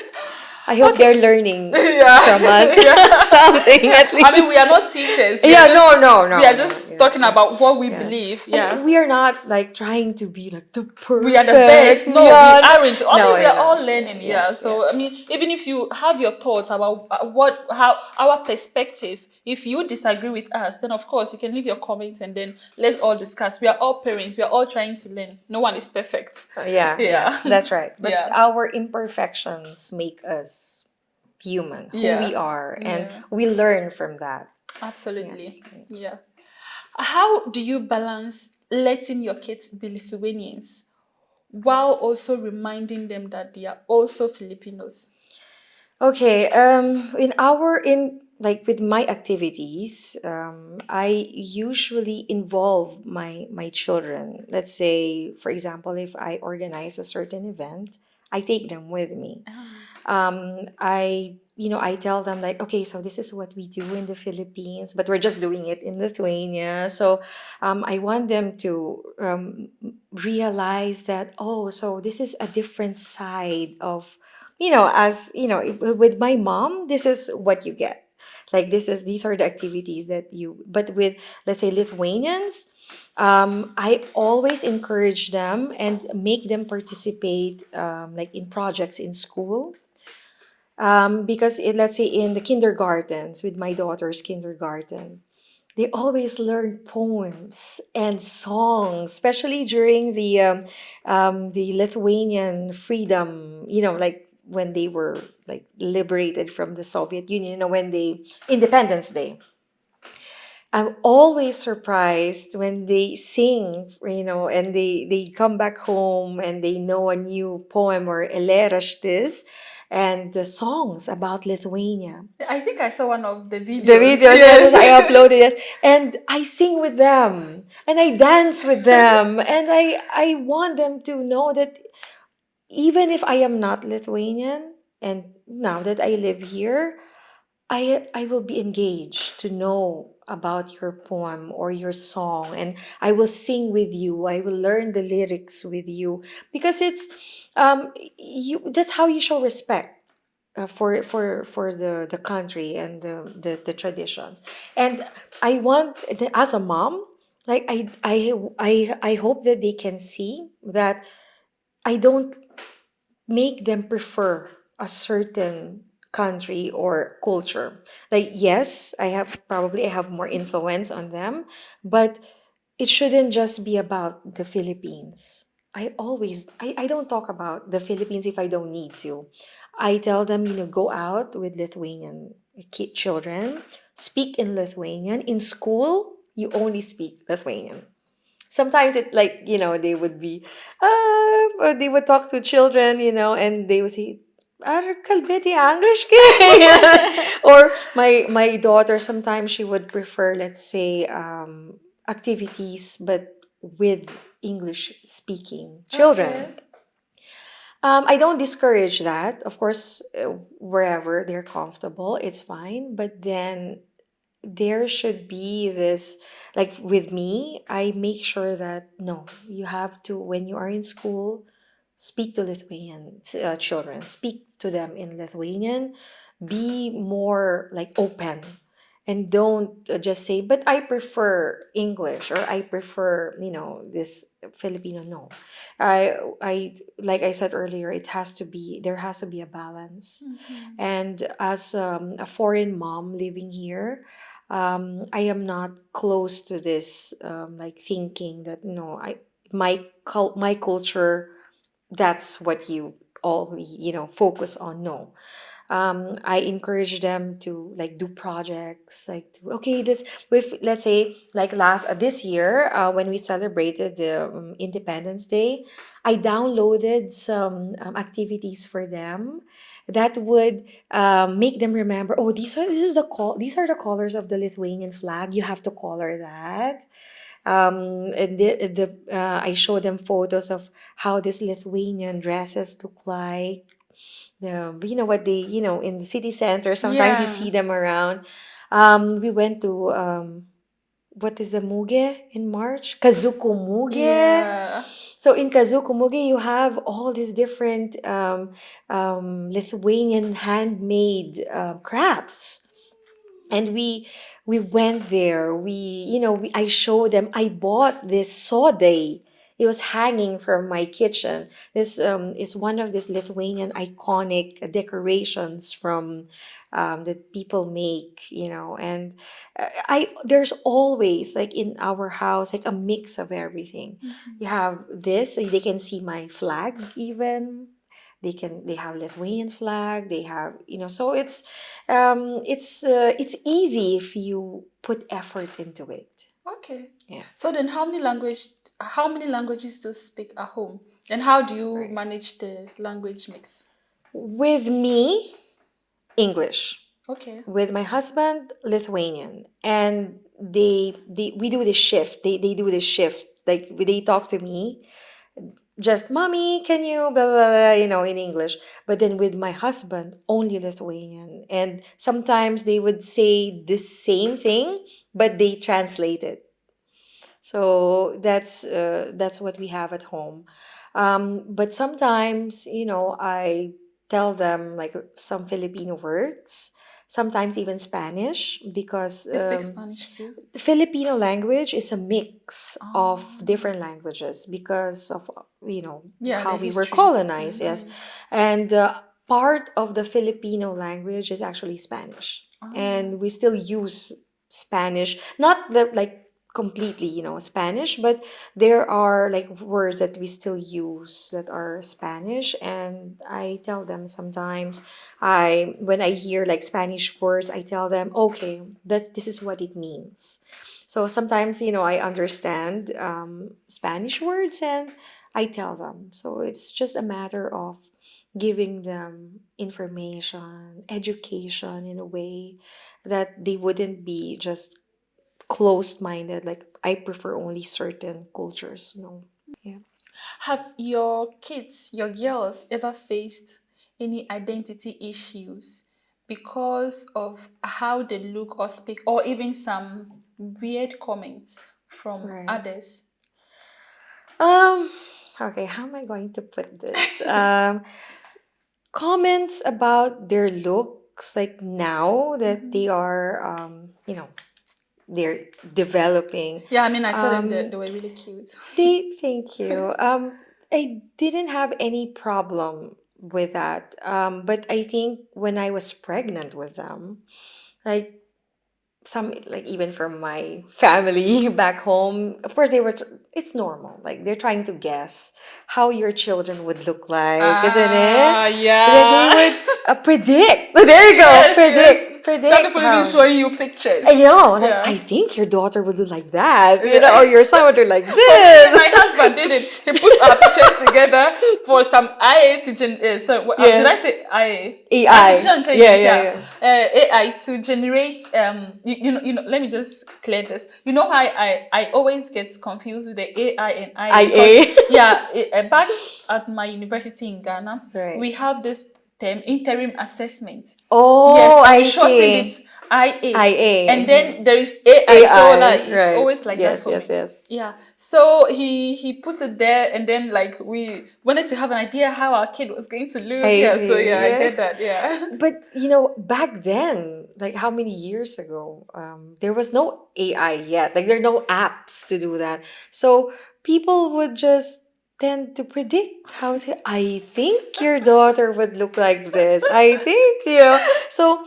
I hope they're Okay. learning Yeah. from us Yeah. something at I mean, least. we are not teachers. Yeah, no, We no, are no. just Yes, talking yes, about what we yes. believe. Yeah. And we are not like trying to be like the We are the perfect. best. No, we aren't. I No, mean, we are no. all Yeah, learning. Yeah. yes, So, I yes, mean, yes. even if you have your thoughts about how our perspective, if you disagree with us, then of course you can leave your comment and then let's all discuss. We are all parents. We are all trying to learn. No one is perfect. Yeah, Yeah. yes, that's right. But Yeah. our imperfections make us human, who we Yeah. are, and Yeah. we learn from that. Absolutely. Yes. Yeah. How do you balance letting your kids be Lithuanians while also reminding them that they are also Filipinos? Okay, in like with my activities, I usually involve my children. Let's say, for example, if I organize a certain event, I take them with me. I tell them like, okay, so this is what we do in the Philippines, but we're just doing it in Lithuania. So I want them to realize that, oh, so this is a different side of, as with my mom, this is what you get. Like these are the activities that but with, let's say, Lithuanians, I always encourage them and make them participate, like in projects in school, because let's say in the kindergartens, with my daughter's kindergarten, they always learn poems and songs, especially during the Lithuanian freedom, like when they were like liberated from the Soviet Union, when they Independence Day. I'm always surprised when they sing, and they come back home and they know a new poem or elerashtis and the songs about Lithuania. I think I saw one of the The videos. videos, yes, I Yes. uploaded, yes, and I sing with them and I dance with them, and I want them to know that even if I am not Lithuanian, and now that I live here, I will be engaged to know about your poem or your song, and I will sing with you. I will learn the lyrics with you, because it's you that's how you show respect, for the country and the traditions. And I want, as a mom, like I hope that they can see that I don't make them prefer a certain country or culture. Like, yes, I have more influence on them, but it shouldn't just be about the Philippines. I don't talk about the Philippines if I don't need to. I tell them, go out with Lithuanian children, speak in Lithuanian. In school, you only speak Lithuanian. Sometimes it, like, they would be or they would talk to children, and they would say, "Ar kalbėti angliškai." Or my daughter, sometimes she would prefer, let's say, activities but with English speaking children. Okay. I don't discourage that, of course. Wherever they're comfortable, it's fine, but then there should be this, like with me, I make sure that, no, you have to, when you are in school, speak to Lithuanian children, speak to them in Lithuanian, be more like open, and don't just say, but I prefer English, or I prefer, this Filipino. No. Like I said earlier, there has to be a balance. And as a foreign mom living here, I am not close to this, like thinking that, no, my culture, that's what you all, focus on. No. I encourage them to like do projects, like okay, let's say like last this year, when we celebrated the Independence Day, I downloaded some activities for them that would make them remember, oh, these are the colors of the Lithuanian flag, you have to color that. And I show them photos of how these Lithuanian dresses look like. What they, in the city center, sometimes you Yeah. see them around. We went to, what is the muge in March? Kazuko muge. Yeah. So in Kazuko muge, you have all these different Lithuanian handmade crafts. And we went there. I showed them. I bought this sode. It was hanging from my kitchen. This is one of these Lithuanian iconic decorations from that people make. And I there's always, like, in our house, like a mix of everything. You have this, so they can see my flag even. They have Lithuanian flag. They have, so it's easy if you put effort into it. Okay. Yeah. So then how many languages do you speak at home? And how do you Right. manage the language mix? With me, English. Okay. With my husband, Lithuanian. And we do this shift. They do this shift. Like they talk to me, just mommy, can you blah, blah, blah, in English. But then with my husband, only Lithuanian. And sometimes they would say the same thing, but they translate it. So that's what we have at home. But sometimes, I tell them like some Filipino words, sometimes even Spanish, because You speak Spanish too? the Filipino language is a mix of Oh. different languages because of, Yeah, how the we were history. colonized. Yes. And part of the Filipino language is actually Spanish. And we still use Spanish, not the like completely, Spanish, but there are like words that we still use that are Spanish. And I tell them sometimes, when I hear like Spanish words, I tell them, okay, this is what it means. So sometimes, I understand Spanish words, and I tell them. So it's just a matter of giving them information, education in a way that they wouldn't be just closed minded, like I prefer only certain cultures. No. Yeah. Have your kids, your girls, ever faced any identity issues because of how they look or speak, or even some weird comments from Right. others? Um, okay, how am I going to put this? Comments about their looks, like now that they are, they're developing. Yeah, I mean, I saw them, they were really cute. Thank you. I didn't have any problem with that. But I think when I was pregnant with them, like some, like even from my family back home, of course it's normal, like they're trying to guess how your children would look like, isn't it? They Yeah. would predict. There you go. Yes, predict yes. predict Some people how. even showing you pictures. I know, like Yeah. I think your daughter would look like that, Yeah. or your son would look like For me, this. my husband did it. He put our pictures together for some IA to Yeah. did I say IA? AI. Artificial Yeah, intelligence, AI to generate let me just clear this. You know how I always get confused with the AI and IA, IA. because back at my university in Ghana, Right. we have this term interim assessment. Oh, Yes, and I we shortened see. it IA, and IA. then there is AI. So like AI, it's right. always like that Yes, for yes, me. yes. Yeah. So he put it there, and then like we wanted to have an idea how our kid was going to look. I Yeah. So see. yeah, I get Yes. that. Yeah. But back then, like how many years ago, there was no AI yet. Like there are no apps to do that. So people would just tend to predict I think your daughter would look like this. I think, So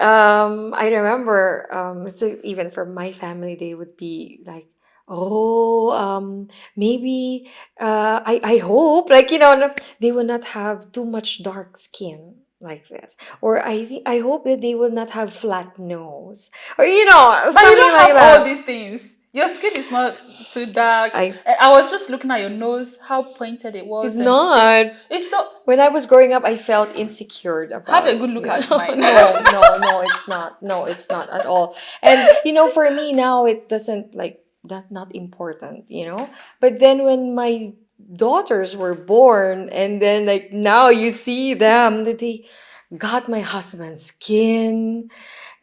I remember even for my family, they would be like, oh, maybe I hope like they will not have too much dark skin like this, or I hope that they will not have flat nose, or But you something don't like have all that. these things. Your skin is not too dark. I I was just looking at your nose, how pointed it It's was, and not. it's so. When I was growing up, I felt insecure Have a about, good look at mine. no, no, no, it's not. No, it's not at all. And, for me now, it doesn't like that, not important. But then when my daughters were born, and then like now you see them, that they got my husband's skin,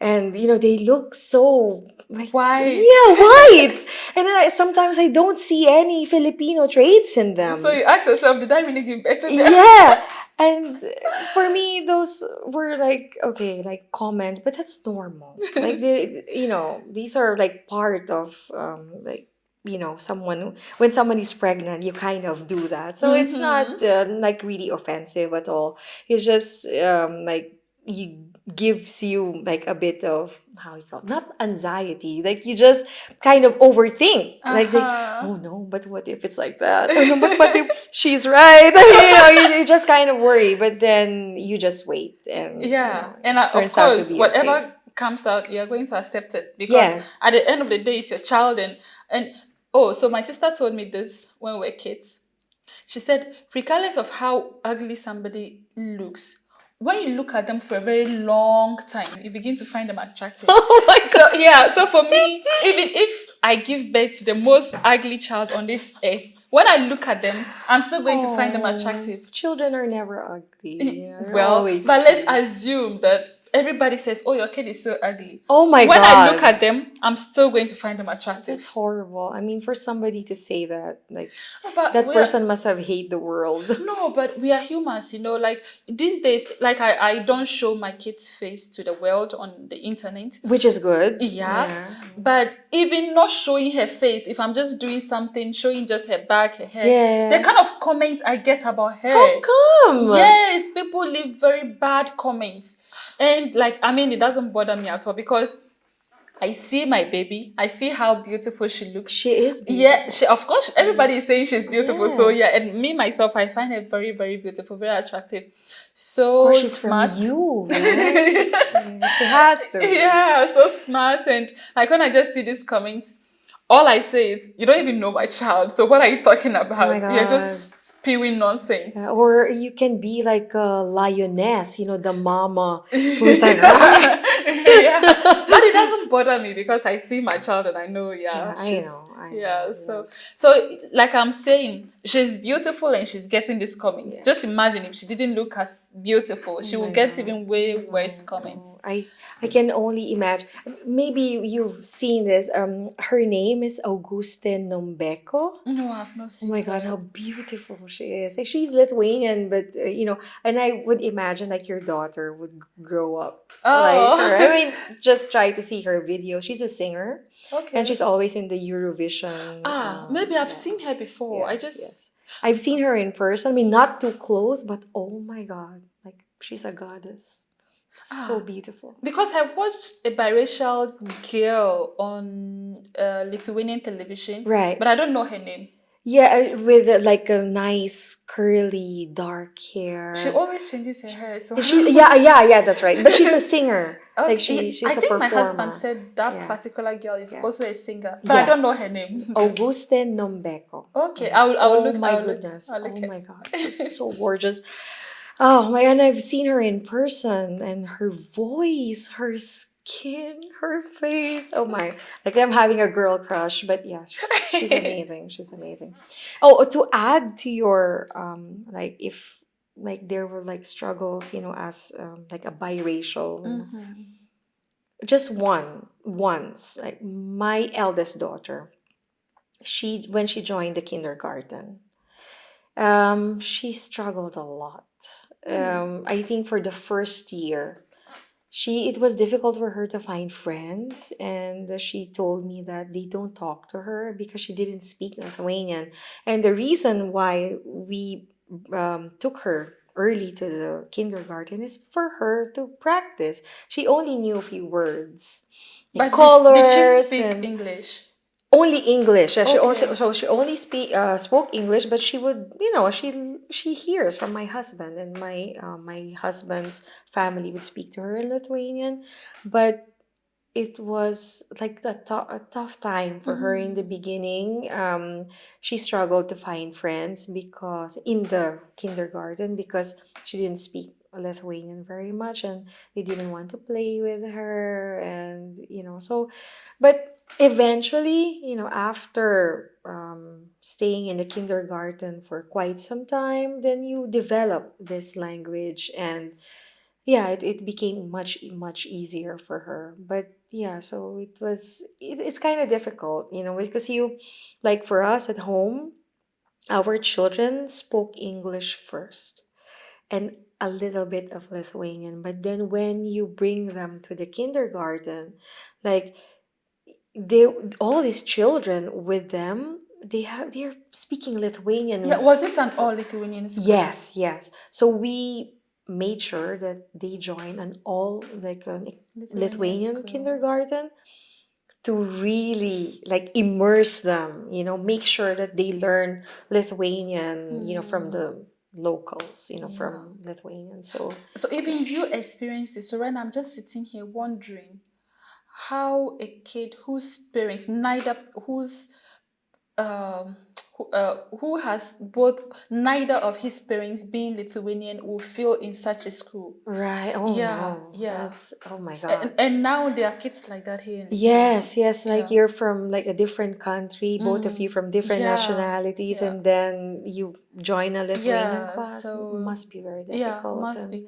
and, they look so like, White. yeah, white. And then sometimes I don't see any Filipino traits in So them. you ask yourself, did I really give birth to them? Yeah. And for me, those were like, okay, like comments, but that's normal. Like, these are like part of, like, someone, when someone is pregnant, you kind of do that. So it's not like really offensive at all. It's just like, you gives you like a bit of, how you call it, not anxiety, like you just kind of overthink, like Uh-huh. oh no, but what if it's like that? Oh no, but what if she's right? You just kind of worry, but then you just wait, and Yeah. And it of turns out to course, be okay. whatever comes out, you're going to accept it because Yes. at the end of the day, it's your child. And oh, so my sister told me this when we were kids. She said, regardless of how ugly somebody looks, when you look at them for a very long time, you begin to find them attractive. Oh my So yeah, so for me, even if I give birth to the most ugly child on this earth, when I look at them, I'm still going to find them God. attractive. Children are never ugly. They're Well, always but let's cute. assume that everybody says, "Oh, your kid is so ugly." Oh my When I look God. at them, I'm still going to find them attractive. That's horrible. I mean, for somebody to say that, like, But that we're person must have hate the world. no, but we are humans, like these days, like I don't show my kid's face to the world on the internet. Which is good. Yeah. Yeah. But even not showing her face, if I'm just doing something, showing just her back, her hair, the Yeah. kind of comments I get about How her. come? Yes, people leave very bad comments. And like, I mean, it doesn't bother me at all because I see my baby. I see how beautiful she looks. She is Yeah, beautiful. of course, everybody is saying she's beautiful. So yeah, Yes. and me myself, I find her very, very beautiful, very attractive. Of course, So she's from smart. you, right? Yeah, she has to. Yeah, so smart. And like when I just see this comment, all I say is, you don't even know my child. So what are you talking Oh my about? You're God. just spewing nonsense. Or you can be like a lioness, the mama who's like, "Ah!" Yeah, but it doesn't bother me because I see my child and I know, yeah, Yeah, she's I know, yeah. So yes. so like I'm saying, she's beautiful and she's getting these comments. Just Yes. imagine if she didn't look as beautiful, Oh she will my get God. even way worse No, no. comments. I can only imagine. Maybe you've seen this. Her name is Auguste Nombeko. No, I've not Oh seen my God, how her. beautiful she is. Like, she's Lithuanian, but and I would imagine like your daughter would grow up like her. I Oh, mean, just try to see her video. She's a singer, and okay. she's always in the Eurovision. Maybe I've Yeah. seen her before. I Yes, just yes. I've seen her in person. I mean, not too close, but oh my God, like she's a goddess. So ah beautiful. because I watched a biracial girl on Lithuanian television, Right. but I don't know her name. Yeah, with like a nice curly dark She hair. always changes her hair, so Yeah, that's right. But she's a singer. Like okay. I she's a think my husband performer. said that Yeah. particular girl is Yeah. also a singer, but I don't know Yes. her name. Auguste Nombeko. Okay, Yeah. Oh my I'll look, goodness. I'll look Oh her. my God. She's so gorgeous. Oh my, and I've seen her in person, and her voice, her skin, her face. Oh my. Like I'm having a girl crush, but yes, she's amazing. She's amazing. Oh, to add to your like if like there were like struggles, as like a biracial, just once, like my eldest daughter, when she joined the kindergarten, she struggled a lot. I think for the first year, it was difficult for her to find friends, and she told me that they don't talk to her because she didn't speak Lithuanian. And the reason why we took her early to the kindergarten is for her to practice. She only knew a few words, like But did she colors speak and English? only English. Yeah, she also Okay. so she only spoke English, but she would, she hears from my husband, and my husband's family would speak to her in Lithuanian, but it was like a tough time for her in the beginning. She struggled to find friends because in the kindergarten, because she didn't speak Lithuanian very much, and they didn't want to play with her, and so. But eventually, after staying in the kindergarten for quite some time, then you develop this language, and yeah, it became much easier for her. But yeah, so it's kind of difficult, because like for us at home, our children spoke English first and a little bit of Lithuanian. But then when you bring them to the kindergarten, like they all these children with them, they're speaking Lithuanian. Yeah, was it an all Lithuanian school? Yes, yes. So we made sure that they join an all like an Lithuanian Lithuanian school. kindergarten to really like immerse them, make sure that they learn Lithuanian, from the locals, Yeah. from Lithuanian. So So even you experienced this. So right now I'm just sitting here wondering how a kid whose parents neither whose um who has both neither of his parents being Lithuanian will feel in such a school. right. Oh Yeah, no. yeah. That's oh my And, God. and now there are kids like that here in Lithuania. Yes, yes, like Yeah. you're from like a different country, both of you from different Yeah. nationalities, Yeah. and then you join a Lithuanian Yeah. class. So Must be very yeah, difficult, must and be.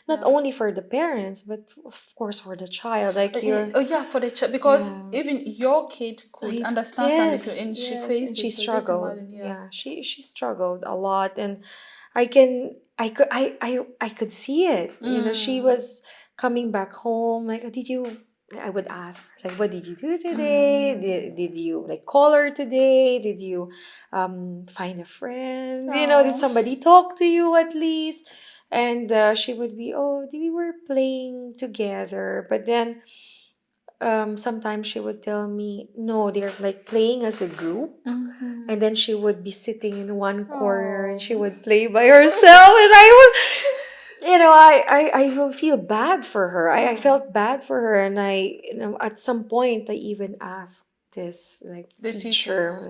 not Yeah. only for the parents, but of course for the child. Like you're, Oh yeah, for the child because yeah, even your kid could understand some yes, little and she yes, and faced she it. So just struggled. imagine, yeah. Yeah, she struggled a lot, and I could see it. She was coming back home. Like, did you? I would ask her, like, what did you do today? Did you like call her today? Did you find a friend? Did Oh. somebody talk to you at least? And she would be, oh, we were playing together. But then sometimes she would tell me, no, they're like playing as a group. And then she would be sitting in one corner and she Oh. would play by herself. And I would, I will feel bad for her. I Oh. felt bad for her. And at some point, I even asked this like The teacher, teachers.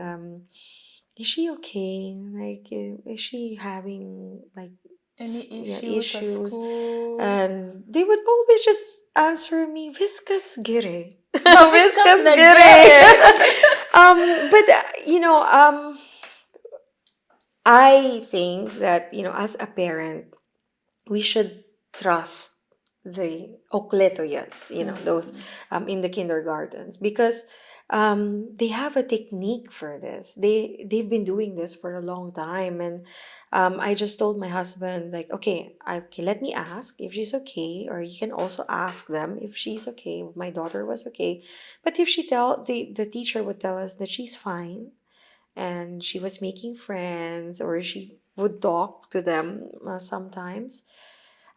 is she okay? Like, is she having like Any yeah, issues at issues? school? And they would always just answer me, Viskas gire. Viskas Viskas gire. negere. But I think that, as a parent, we should trust the okletoyas, those in the kindergartens, because they have a technique for this. They've been doing this for a long time, and I just told my husband like, okay, okay, let me ask if she's okay, or you can also ask them if she's okay. If my daughter was okay, but if the teacher would tell us that she's fine and she was making friends, or she would talk to them sometimes,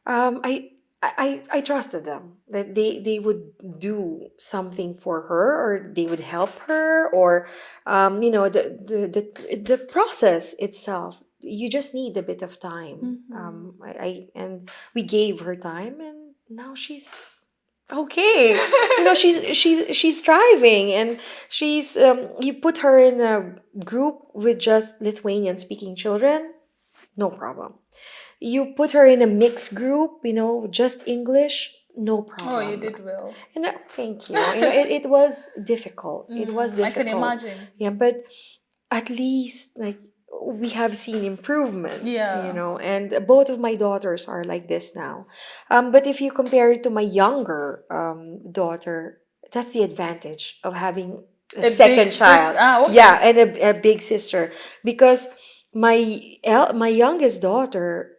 I trusted them that they would do something for her, or they would help her, or the process itself. You just need a bit of time. And we gave her time, and now she's okay. She's thriving, and you put her in a group with just Lithuanian speaking children, no problem. You put her in a mixed group, just English, no Oh, you problem. did well. And thank you. It was difficult. It was I can difficult. imagine. Yeah, but at least like we have seen improvements, Yeah. and both of my daughters are like this now. But if you compare it to my younger daughter, that's the advantage of having a A big second sister. child. Ah, Yeah, okay. and a big sister. Because my youngest daughter,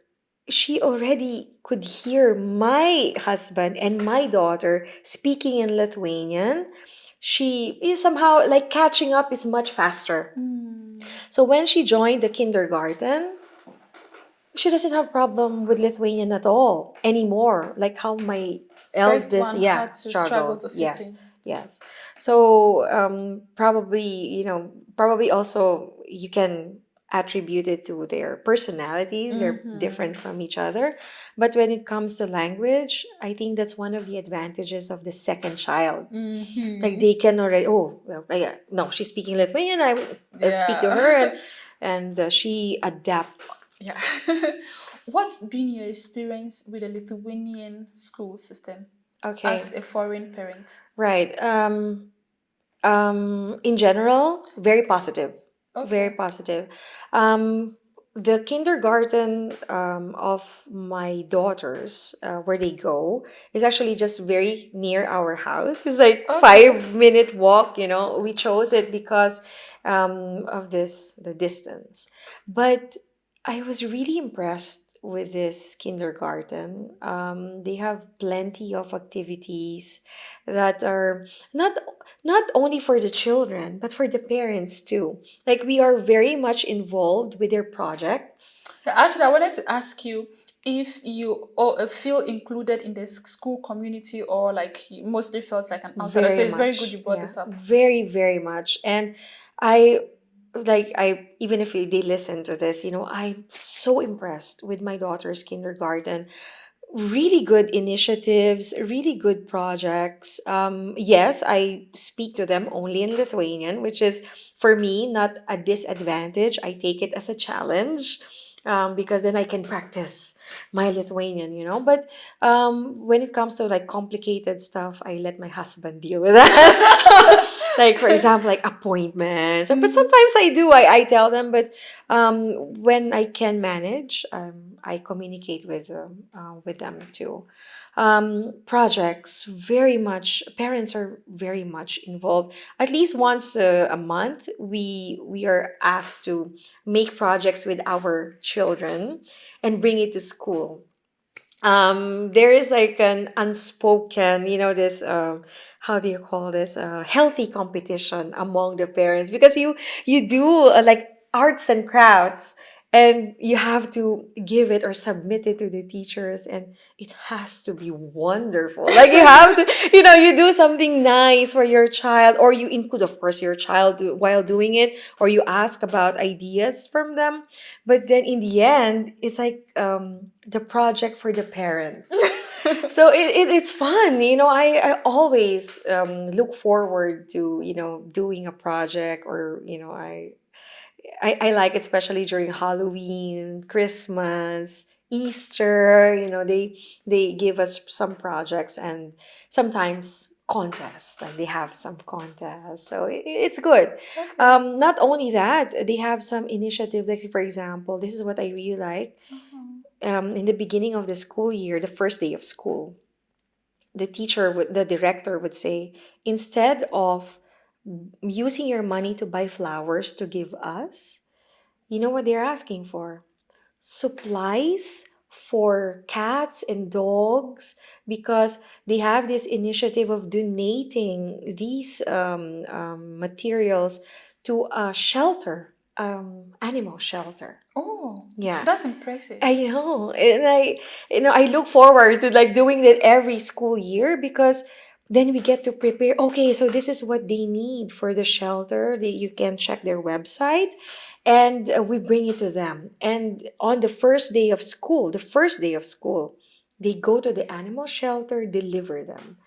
she already could hear my husband and my daughter speaking in Lithuanian. She is somehow like catching up is much faster. Mm. So when she joined the kindergarten, she doesn't have problem with Lithuanian at all anymore. Like how my First eldest, one yeah, had to struggle struggled. to fit Yes, in. yes. So probably, probably also you can attribute it to their personalities. They're different Mm-hmm. from each other. But when it comes to language, I think that's one of the advantages of the second child. Like Mm-hmm. they can already, oh, well, yeah, no, she's speaking Lithuanian. I speak to her, Yeah. and she adapt. Yeah. What's been your experience with the Lithuanian school system Okay, as a foreign parent? right. In general, very positive. Very Okay. positive. The kindergarten of my daughters, where they go, is actually just very near our house. It's like Okay. 5 minute walk. We chose it because of the distance. But I was really impressed with this kindergarten. They have plenty of activities that are not not only for the children but for the parents too. Like we are very much involved with their projects. Yeah, actually, I wanted to ask you if you feel included in the school community or like you mostly felt like an outsider. So Very it's very good much. you brought Yeah. this up. Very, very much. And I I even if they listen to this, I'm so impressed with my daughter's kindergarten. Really good initiatives, really good projects. Yes, I speak to them only in Lithuanian, which is for me not a disadvantage. I take it as a challenge, because then I can practice my Lithuanian, But when it comes to like complicated stuff, I let my husband deal with that. Like for example, like appointments. But Mm. sometimes I do. I tell them, but when I can manage, I communicate with them too. Projects, very much. Parents are very much involved. At least once a month, we are asked to make projects with our children and bring it to school. There is like an unspoken, this how do you call this, healthy competition among the parents, because you do like arts and crafts, and you have to give it or submit it to the teachers, and it has to be wonderful. Like you have to, you do something nice for your child, or you include of course your child while doing it, or you ask about ideas from them. But then in the end, it's like the project for the parents. So it's fun. I always look forward to, doing a project, or, I like it, especially during Halloween, Christmas, Easter. They give us some projects, and sometimes contests. Like they have some contests, so it's good. Okay. Not only that, they have some initiatives. Like for example, this is what I really like. Uh-huh. In the beginning of the school year, the first day of school, the director would say, instead of using your money to buy flowers to give us, you know what they're asking for? Supplies for cats and dogs, because they have this initiative of donating these materials to a shelter, animal shelter. Oh, Yeah. that's impressive. I know. And I look forward to like doing that every school year, because then we get to prepare. Okay, so this is what they need for the shelter. You can check their website, and we bring it to them. And on the first day of school, they go to the animal shelter, deliver them.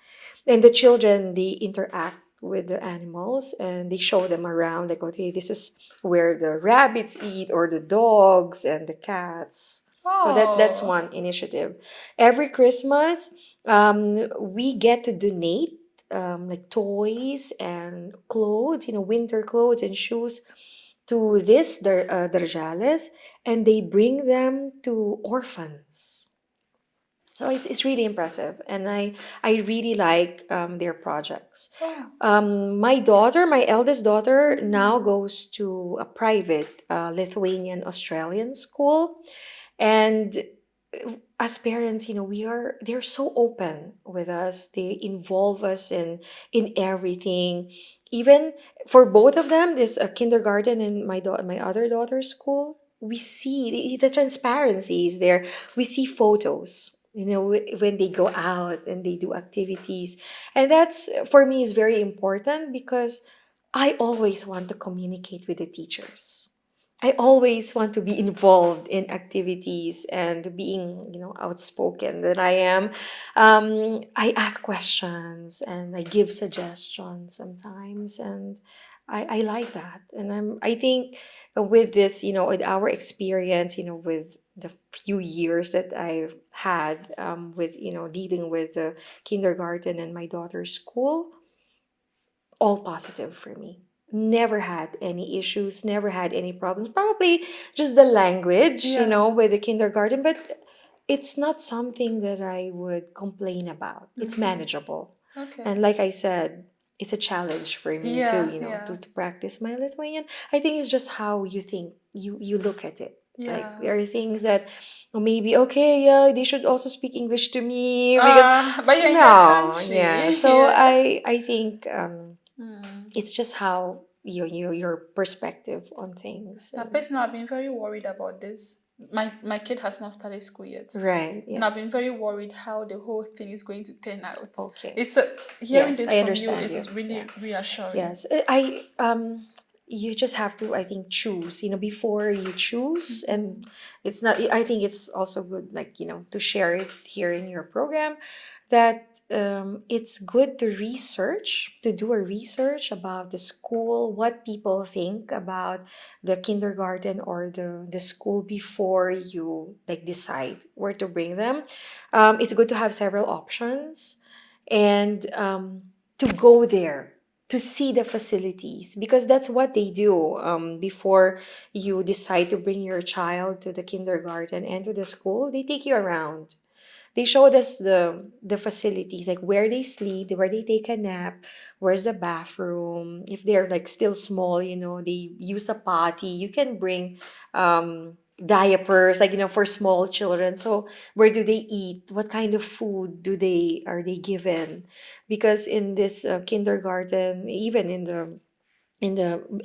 And the children, they interact with the animals, and they show them around, like, okay, this is where the rabbits eat, or the dogs and the cats. So that's Oh. one initiative. Every Christmas, we get to donate like toys and clothes, winter clothes and shoes, to this Darjales, and they bring them to orphans. So it's really impressive, and I really like their projects. Oh. My daughter, my eldest daughter, now goes to a private Lithuanian Australian school, and as parents, they're so open with us. They involve us in everything. Even for both of them, this kindergarten and my other daughter's school, we see the transparency is there. We see photos. When they go out and they do activities, and that's for me is very important because I always want to communicate with the teachers. I always want to be involved in activities and being, outspoken that I am. I ask questions and I give suggestions sometimes, and I like that. And I think with this, with our experience, with the few years that I've had with, dealing with the kindergarten and my daughter's school, all positive for me. Never had any issues, never had any problems. Probably just the language, Yeah. with the kindergarten, but it's not something that I would complain about. It's manageable. Okay. And like I said, it's a challenge for me to, Yeah, yeah. to practice my Lithuanian. I think it's just how you think, you look at it. Like Yeah. there are things that maybe okay, yeah, they should also speak English to me because But you're in the no, country. yeah. So Yeah. I think it's just how your perspective on things. Now, personally, I've been very worried about this. My kid has not started school yet. Right. And I've been Yes. very worried how the whole thing is going to turn out. Okay. It's hearing Yes, this I from you understand you. is really Yeah. reassuring. Yes. You just have to, I think, choose, before you choose. And it's not, I think it's also good, like, to share it here in your program, that it's good to research, to do a research about the school, what people think about the kindergarten or the school before you like decide where to bring them. It's good to have several options and to go there to see the facilities because that's what they do before you decide to bring your child to the kindergarten and to the school. They take you around. They showed us the facilities, like where they sleep, where they take a nap, where's the bathroom. If they're like still small, they use a potty. You can bring diapers, like for small children. So where do they eat? What kind of food are they given? Because in this kindergarten, even in the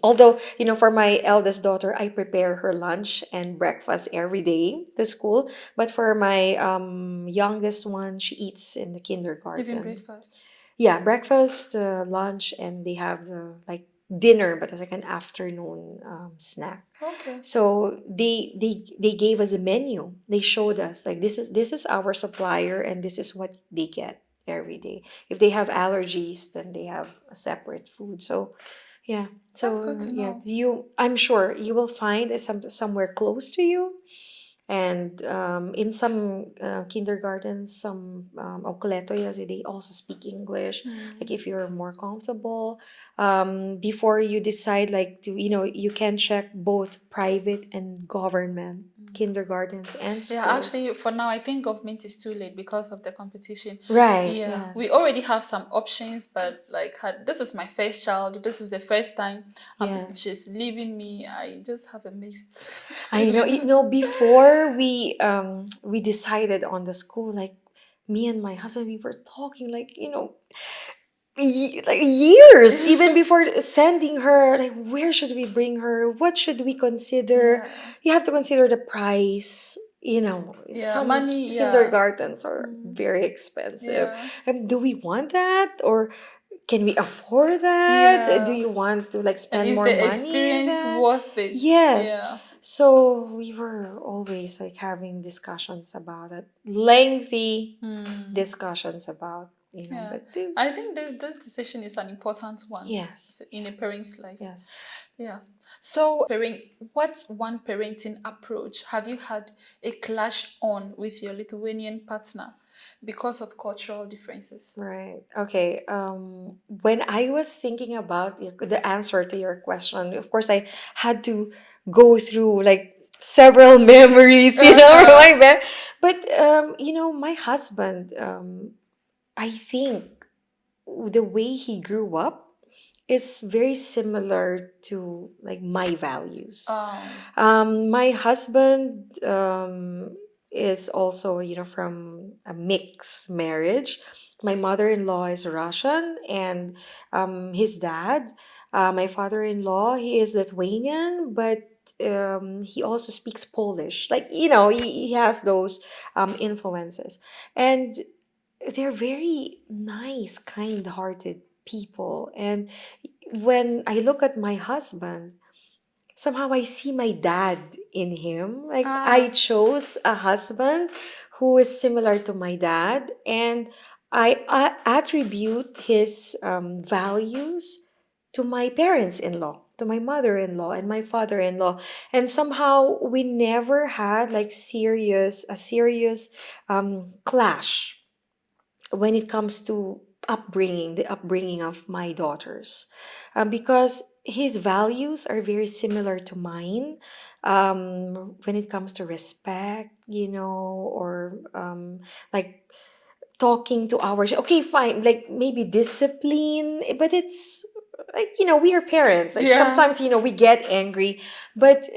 although for my eldest daughter I prepare her lunch and breakfast every day to school, but for my youngest one she eats in the Even kindergarten. breakfast. Yeah, breakfast, lunch, and they have the like dinner, but it's like an afternoon snack. Okay. So they gave us a menu. They showed us like this is our supplier and this is what they get every day. If they have allergies, then they have a separate food. So yeah. That's good So to yeah, know. I'm sure you will find somewhere close to you. And in some kindergartens, some okoletoyas, they also speak English. Like if you're more comfortable, before you decide, like to you can check both private and government kindergartens and Yeah, schools. actually, for now, I think government is too late because of the competition. Right. Yeah, we Yes. already have some options, but like, this is my first child. This is the first time Yes. she's leaving me. I just have a mixed I know. feeling. Before we decided on the school, like me and my husband, we were talking like like years even before sending her, like where should we bring her, what should we consider. Yeah, You have to consider the price. yeah, Some money. Yeah, kindergartens are very expensive, yeah, and do we want that, or can we afford that? Do yeah. you want to like And spend is more the money in experience that? worth it? Yes. Yeah. So we were always like having discussions about it, lengthy discussions about, Yeah, but I think this decision is an important one yes, in a yes, parent's life. yes. Yeah. So, what's one parenting approach have you had a clash on with your Lithuanian partner? because of cultural differences? Right. Okay. When I was thinking about the answer to your question, of course, I had to go through like several memories, from Uh-huh. my bed. But my husband, I think the way he grew up is very similar to like my values. Um, My husband is also, from a mixed marriage. My mother-in-law is Russian, and his dad, my father-in-law, he is Lithuanian, but he also speaks Polish. Like, he has those influences. And they're very nice, kind-hearted people. And when I look at my husband, somehow I see my dad in him. Like I ah, chose a husband who is similar to my dad, and I attribute his values to my parents-in-law, to my mother-in-law and my father-in-law. And somehow we never had like serious clash when it comes to the upbringing of my daughters, because his values are very similar to mine, when it comes to respect, or like talking to our okay, fine, like maybe discipline, but it's like, we are parents, like yeah. sometimes, we get angry, but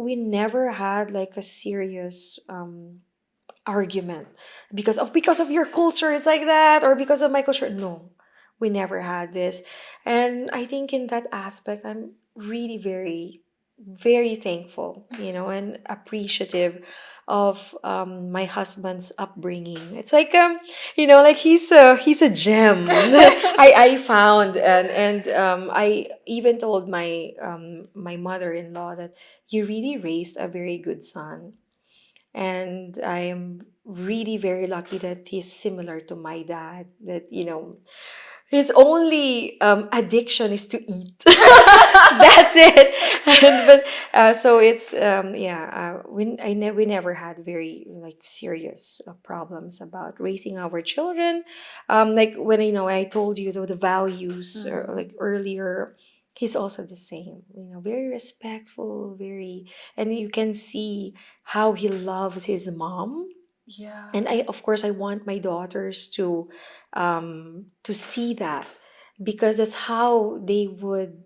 we never had like a serious argument because of your culture it's like that, or because of my culture. No, we never had this. And I think in that aspect, I'm really very, very thankful, and appreciative of my husband's upbringing. It's like, like he's a gem I found. And I even told my mother-in-law that you really raised a very good son, and I'm really very lucky that he's similar to my dad. That, his only addiction is to eat. That's it. But so it's yeah. We never had very like serious problems about raising our children. Like when, I told you the values, like earlier. He's also the same, very respectful, very, and you can see how he loves his mom. Yeah. And of course, I want my daughters to see that, because that's how it would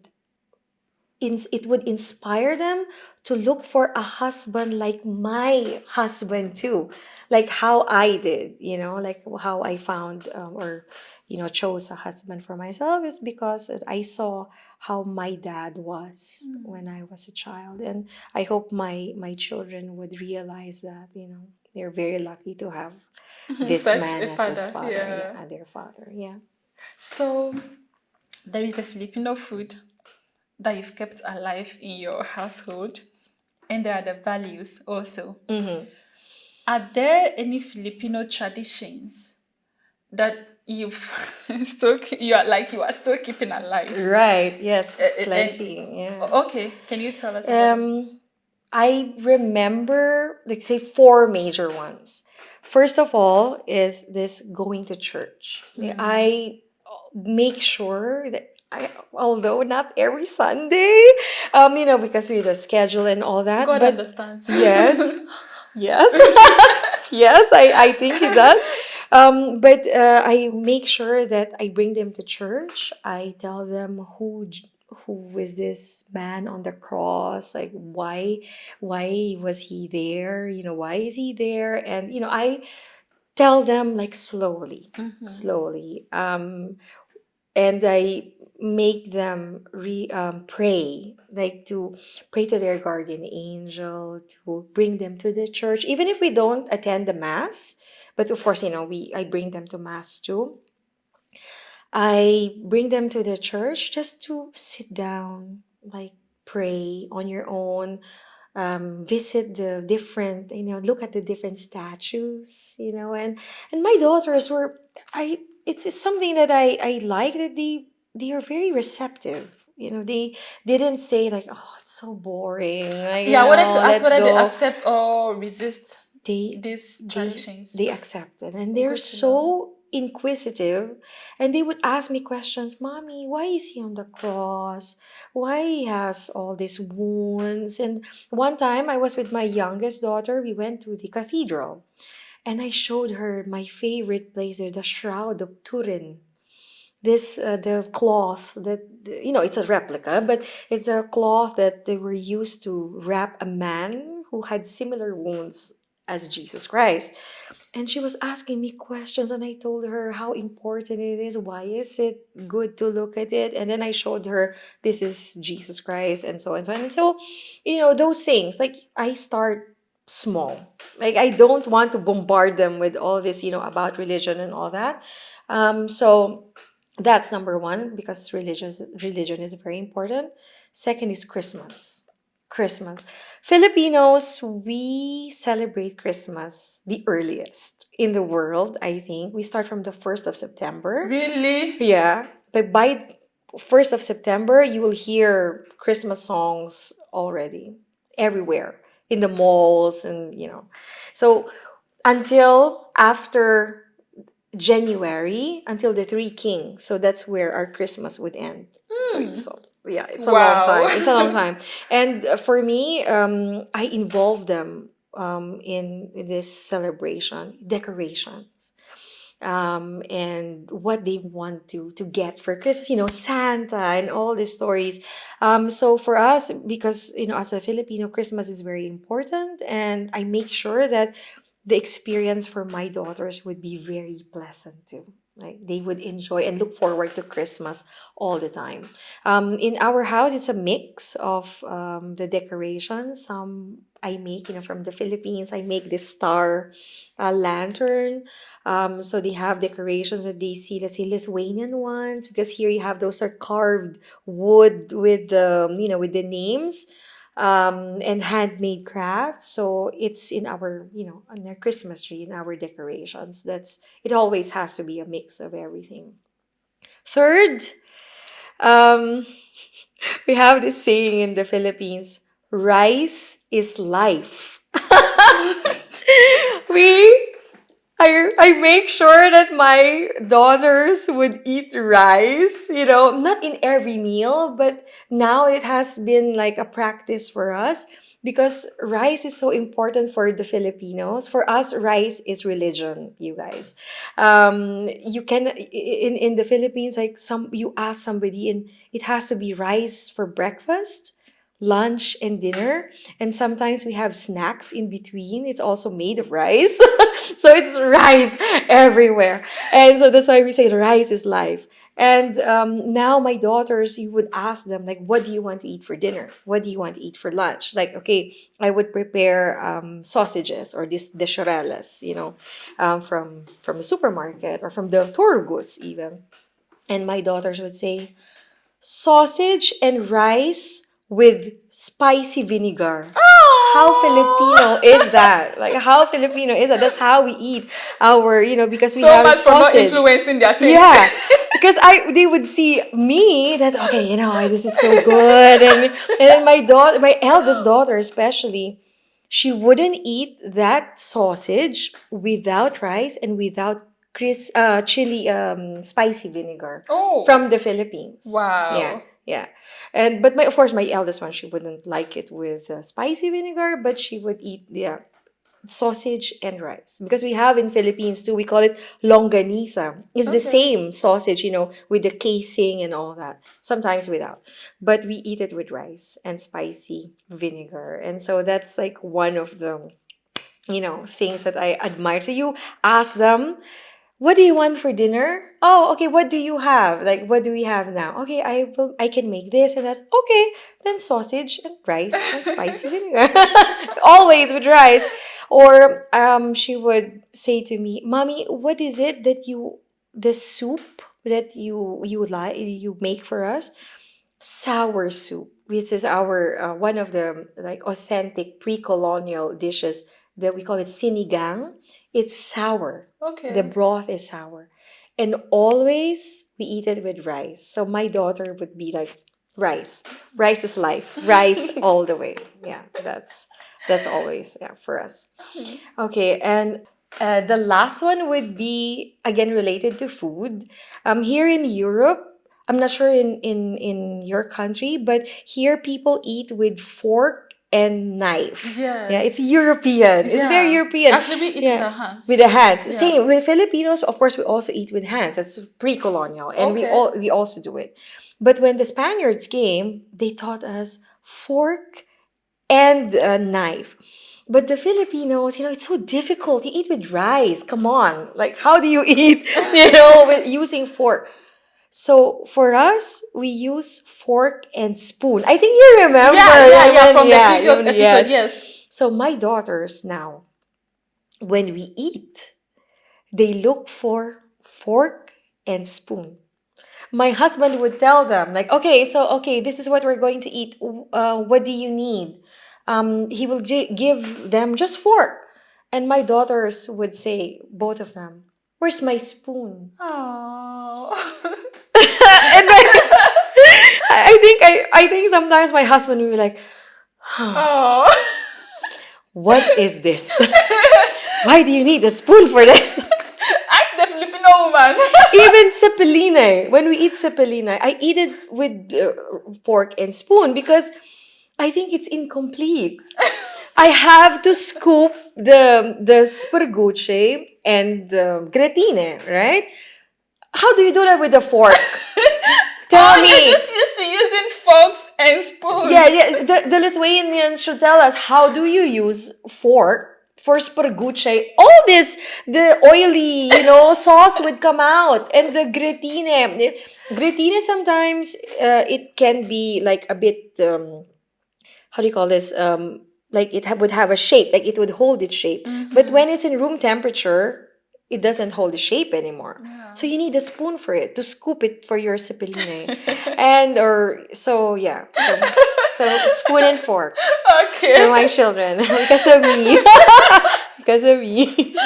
inspire them to look for a husband like my husband too, like how I did, like how I found, or chose a husband for myself, is because I saw how my dad was when I was a child. And I hope my children would realize that, they're very lucky to have this Such man a as his father, father. yeah. Yeah, their father. Yeah. So there is the Filipino food that you've kept alive in your household, and there are the values also. Are there any Filipino traditions that you've you are still keeping alive? Right. Yes. And Plenty. Yeah. okay, can you tell us about them? Um, I remember, like, say, four major ones. First of all, is this going to church. I make sure that although not every Sunday, because with the schedule and all that, God but understands. yes, yes, yes, I think he does. But I make sure that I bring them to church. I tell them who is this man on the cross, like why was he there, why is he there, and I tell them like slowly, and I make them pray, like to pray to their guardian angel, to bring them to the church, even if we don't attend the mass. But of course, I bring them to mass too. I bring them to the church just to sit down, like pray on your own, visit the different, look at the different statues, and my daughters were, it's something that I like, that they are very receptive. They didn't say like, oh, it's so boring, like, Yeah, I wanted to ask let's whether they go. accept or resist. they these they traditions. they accept it, and they're Good to know. so inquisitive, and they would ask me questions. Mommy, why is he on the cross? Why he has all these wounds? And one time I was with my youngest daughter. We went to the cathedral, and I showed her my favorite place there, the Shroud of Turin. This the cloth that, it's a replica, but it's a cloth that they were used to wrap a man who had similar wounds as Jesus Christ. And she was asking me questions, and I told her how important it is. Why is it good to look at it? And then I showed her this is Jesus Christ, and so and so. And so, those things, like, I start small. Like, I don't want to bombard them with all this, about religion and all that. So that's number one, because religion is very important. Second is Christmas. Christmas. Filipinos, we celebrate Christmas the earliest in the world, I think. We start from the 1st of September. Really? Yeah. But by 1st of September, you will hear Christmas songs already everywhere in the malls, and So until after January, until the Three Kings. So that's where our Christmas would end. So yeah, it's a long Wow. time. It's a long time. And for me, I involve them in this celebration, decorations, and what they want to get for Christmas. Santa and all these stories. So for us, because as a Filipino, Christmas is very important, and I make sure that the experience for my daughters would be very pleasant too. Like, they would enjoy and look forward to Christmas all the time. In our house, it's a mix of the decorations. Some I make, from the Philippines. I make this star lantern. So they have decorations that they see, let's say Lithuanian ones, because here you have those are carved wood with with the names, and handmade crafts. So it's in our, on our Christmas tree, in our decorations. It always has to be a mix of everything. Third, um, we have this saying in the Philippines: rice is life. we I make sure that my daughters would eat rice, not in every meal, but now it has been like a practice for us, because rice is so important for the Filipinos. For us, rice is religion, you guys. You can in the Philippines, like, you ask somebody, and it has to be rice for breakfast, lunch, and dinner. And sometimes we have snacks in between. It's also made of rice. So it's rice everywhere. And so that's why we say rice is life. And now my daughters, you would ask them, like, what do you want to eat for dinner? What do you want to eat for lunch? Like, okay, I would prepare sausages, or this deschorelles, from the supermarket, or from the Turgus even. And my daughters would say, sausage and rice with spicy vinegar. How Filipino is that? Like, how Filipino is that? That's how we eat our, because we So have much for not sausage. influencing their taste. Yeah, because they would see me that, okay, this is so good, and then my daughter, my eldest daughter especially, she wouldn't eat that sausage without rice and without chili spicy vinegar Oh. from the Philippines. Yeah, Wow. yeah, and but of course, my eldest one, she wouldn't like it with spicy vinegar, but she would eat, yeah, sausage and rice, because we have in Philippines too, we call it longanisa. It's the Okay. same sausage, with the casing and all that, sometimes without, but we eat it with rice and spicy vinegar. And so that's like one of the things that I admire. So you ask them, what do you want for dinner? Oh, okay. What do you have? Like, what do we have now? Okay, I can make this and that. Okay, then sausage and rice and spicy vinegar. Always with rice. Or she would say to me, Mommy, what is it that the soup that you make for us? Sour soup, which is our one of the, like, authentic pre-colonial dishes, that we call it sinigang. It's sour. The Okay. broth is sour. And always we eat it with rice. So my daughter would be like, Rice. Rice is life. Rice all the way. Yeah, that's always, yeah, for us. Okay, and the last one would be again related to food. Here in Europe, I'm not sure in your country, but here people eat with fork and knife. Yeah, it's Yes. European. It's very Yeah. European. Actually, we eat with Yeah, our with hands. the hands. Yeah. Same with Filipinos. Of course, we also eat with hands. That's pre-colonial, and Okay. we also do it. But when the Spaniards came, they taught us fork and a knife. But the Filipinos, it's so difficult. You eat with rice. Come on. Like, how do you eat, with using fork? So for us, we use fork and spoon. I think you remember. Yeah, yeah, I yeah. mean, From the yeah, previous episode, yes. yes. So my daughters now, when we eat, they look for fork and spoon. My husband would tell them, like, okay, this is what we're going to eat. What do you need? He will give them just fork. And my daughters would say, both of them, where's my spoon? Oh. And I think sometimes my husband will be like, Oh. what is this? Why do you need a spoon for this? Ask the Filipino woman. Even cepelina, when we eat cepelina, I eat it with fork and spoon because I think it's incomplete. I have to scoop the sperguce and the gratine, right? How do you do that with a fork? Oh, Tell you're me. just used to using forks and spoons. Yeah, yeah. The Lithuanians should tell us, how do you use fork for sperguce? All this, the oily, sauce would come out, and the gratine. Gratine sometimes it can be like a bit. How do you call this? Like it would have a shape, like it would hold its shape. But when it's in room temperature, it doesn't hold the shape anymore. So you need a spoon for it to scoop it for your cipollini. And or so yeah. So spoon and fork for Okay. my children because of me. Because of me.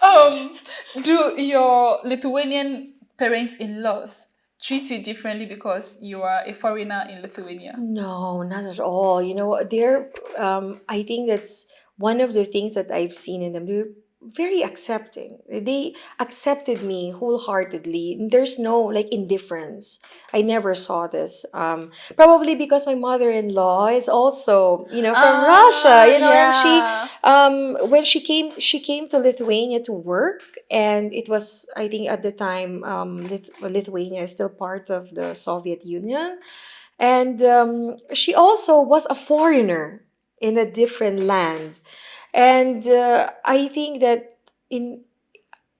Um, do your Lithuanian parents-in-laws treat you differently because you are a foreigner in Lithuania? No, not at all. I think that's one of the things that I've seen in them. They're very accepting. They accepted me wholeheartedly. There's no like indifference. I never saw this. Probably because my mother-in-law is also, from Russia, Ah, and she, yeah. when she came to Lithuania to work, and it was, I think at the time, Lithuania is still part of the Soviet Union. And she also was a foreigner in a different land. And I think that in,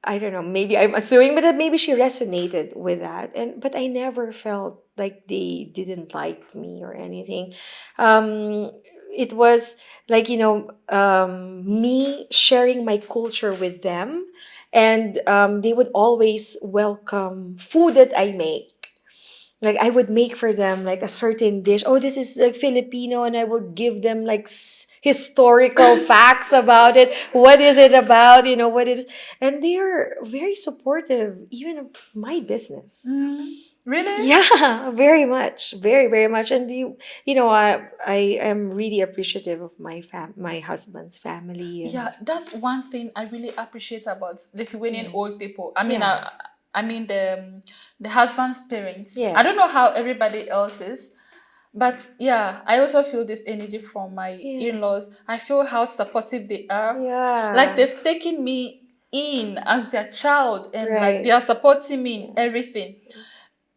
I don't know, maybe I'm assuming, but that maybe she resonated with that. But I never felt like they didn't like me or anything. It was like, me sharing my culture with them. And they would always welcome food that I make. Like I would make for them like a certain dish. Oh, this is like Filipino, and I would give them like historical facts about it. What is it about? What it is, and they are very supportive, even of my business. Really? Yeah, very much, very very much. And I am really appreciative of my husband's family Yeah, and that's one thing I really appreciate about Lithuanian old yes, people. yeah, I mean the husband's parents. I don't yes, know how everybody else is, but yeah, I also feel this energy from my yes, in-laws. I feel how supportive they are. Like yeah, they've taken me in as their child, and like they right. are supporting me in Yes. everything.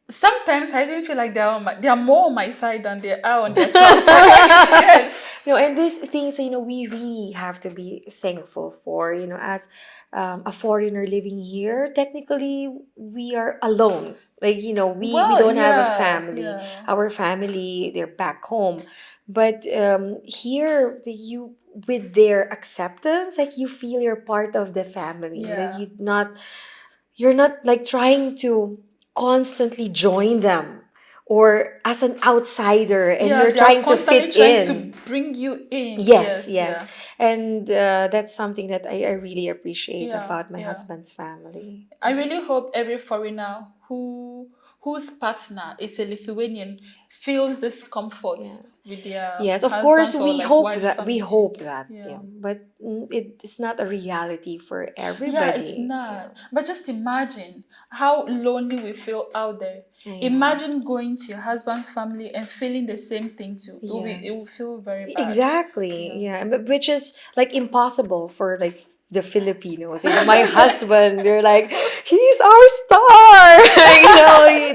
Sometimes I even feel like they are more on my side than they are on their child's side. Yes. No, and these things, we really have to be thankful for, as a foreigner living here. Technically, we are alone. Like, we Well, don't have a yeah, family. yeah. Our family, they're back home. But here, with their acceptance, like you feel you're part of the family. That Yeah. you're not like trying to constantly join them or as an outsider and Yeah, you're they are trying to constantly fit trying to in. bring you in. Yes, Yes, yes. yeah. And that's something that I really appreciate Yeah, about my yeah. husband's family. I really hope every foreigner whose partner is a Lithuanian feels this comfort Yes. with their Yes, of course husbands or we like hope wives' that, family too. Yeah. yeah, but it's not a reality for Yeah, it's everybody. Yeah. not. But just imagine how lonely we feel out there. I know. Imagine going to your husband's family and feeling the same thing too. It will Yes. feel very bad. Exactly. Yeah. Yeah, which is like impossible for like the Filipinos. My husband, they're like, he's our star.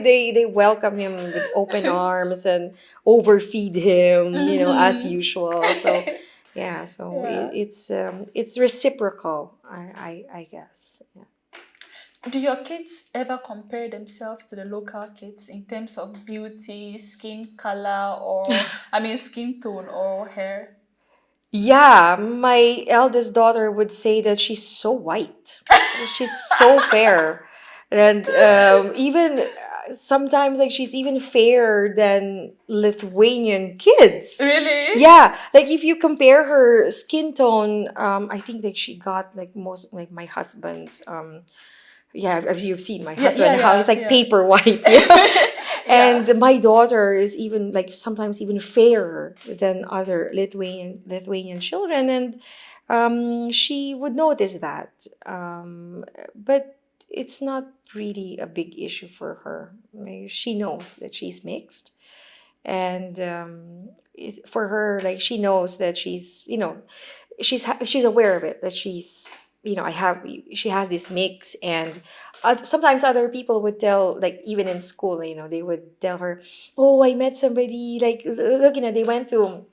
They welcome him with open arms and overfeed him, as usual. So, yeah, so Yeah. it's reciprocal, I guess. Yeah. Do your kids ever compare themselves to the local kids in terms of beauty, skin color, or I mean skin tone or hair? Yeah, my eldest daughter would say that she's so white. She's so fair. And even sometimes, like, she's even fairer than Lithuanian kids. Really? Yeah, like if you compare her skin tone, I think like she got like most like my husband's yeah, as you've seen my Yeah, yeah, husband, how he's yeah, like yeah. paper white, yeah. Yeah. And my daughter is even like sometimes even fairer than other Lithuanian children, and she would notice that. But it's not really a big issue for her. Like, she knows that she's mixed, and for her, like she knows that she's aware of it, that she's I have she has this mix. And sometimes other people would tell, like even in school, they would tell her, oh, I met somebody, like look, they went to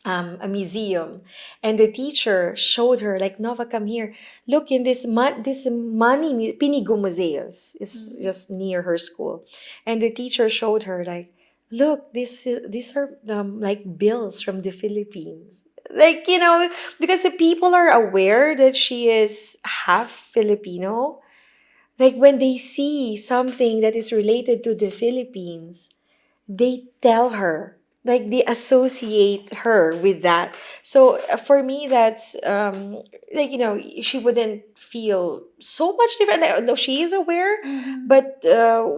a museum, and the teacher showed her, like, Nova, come here, look in this money Pinigo Museums. It's just near her school. And the teacher showed her, like, look, these are like bills from the Philippines, like, because the people are aware that she is half Filipino. Like when they see something that is related to the Philippines, they tell her, like they associate her with that. So for me, that's like, she wouldn't feel so much different. Like, though she is aware, but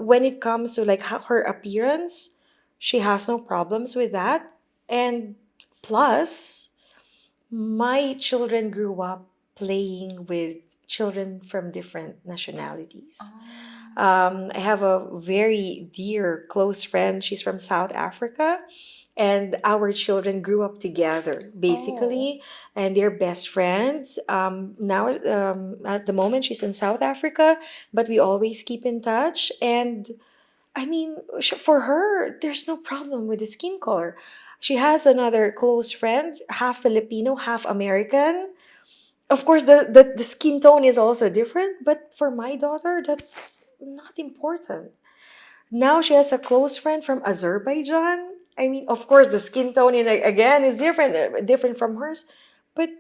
when it comes to like her appearance, she has no problems with that. And plus, my children grew up playing with children from different nationalities. I have a very dear, close friend. She's from South Africa. And our children grew up together, Oh. basically, and they're best friends. Now, at the moment, she's in South Africa, but we always keep in touch. And I mean, for her, there's no problem with the skin color. She has another close friend, half Filipino, half American. Of course, the skin tone is also different, but for my daughter, that's not important. Now she has a close friend from Azerbaijan. I mean, of course, the skin tone again is different, different from hers. But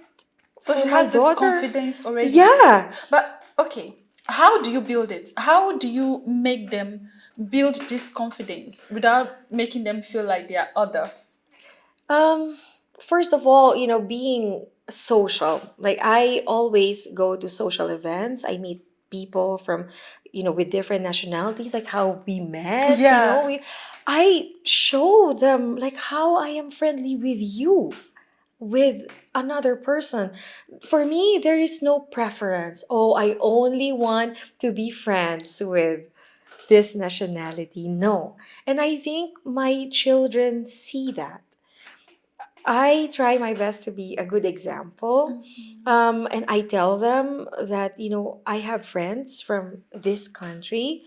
So for she my has this daughter, confidence already. yeah. But okay, how do you build it? How do you make them build this confidence without making them feel like they are other? Um, First of all, being social. Like I always go to social events. I meet people from, with different nationalities, like how we met, Yeah. I show them like how I am friendly with you, with another person. For me, there is no preference. Oh, I only want to be friends with this nationality. No. And I think my children see that. I try my best to be a good example. And I tell them that, I have friends from this country.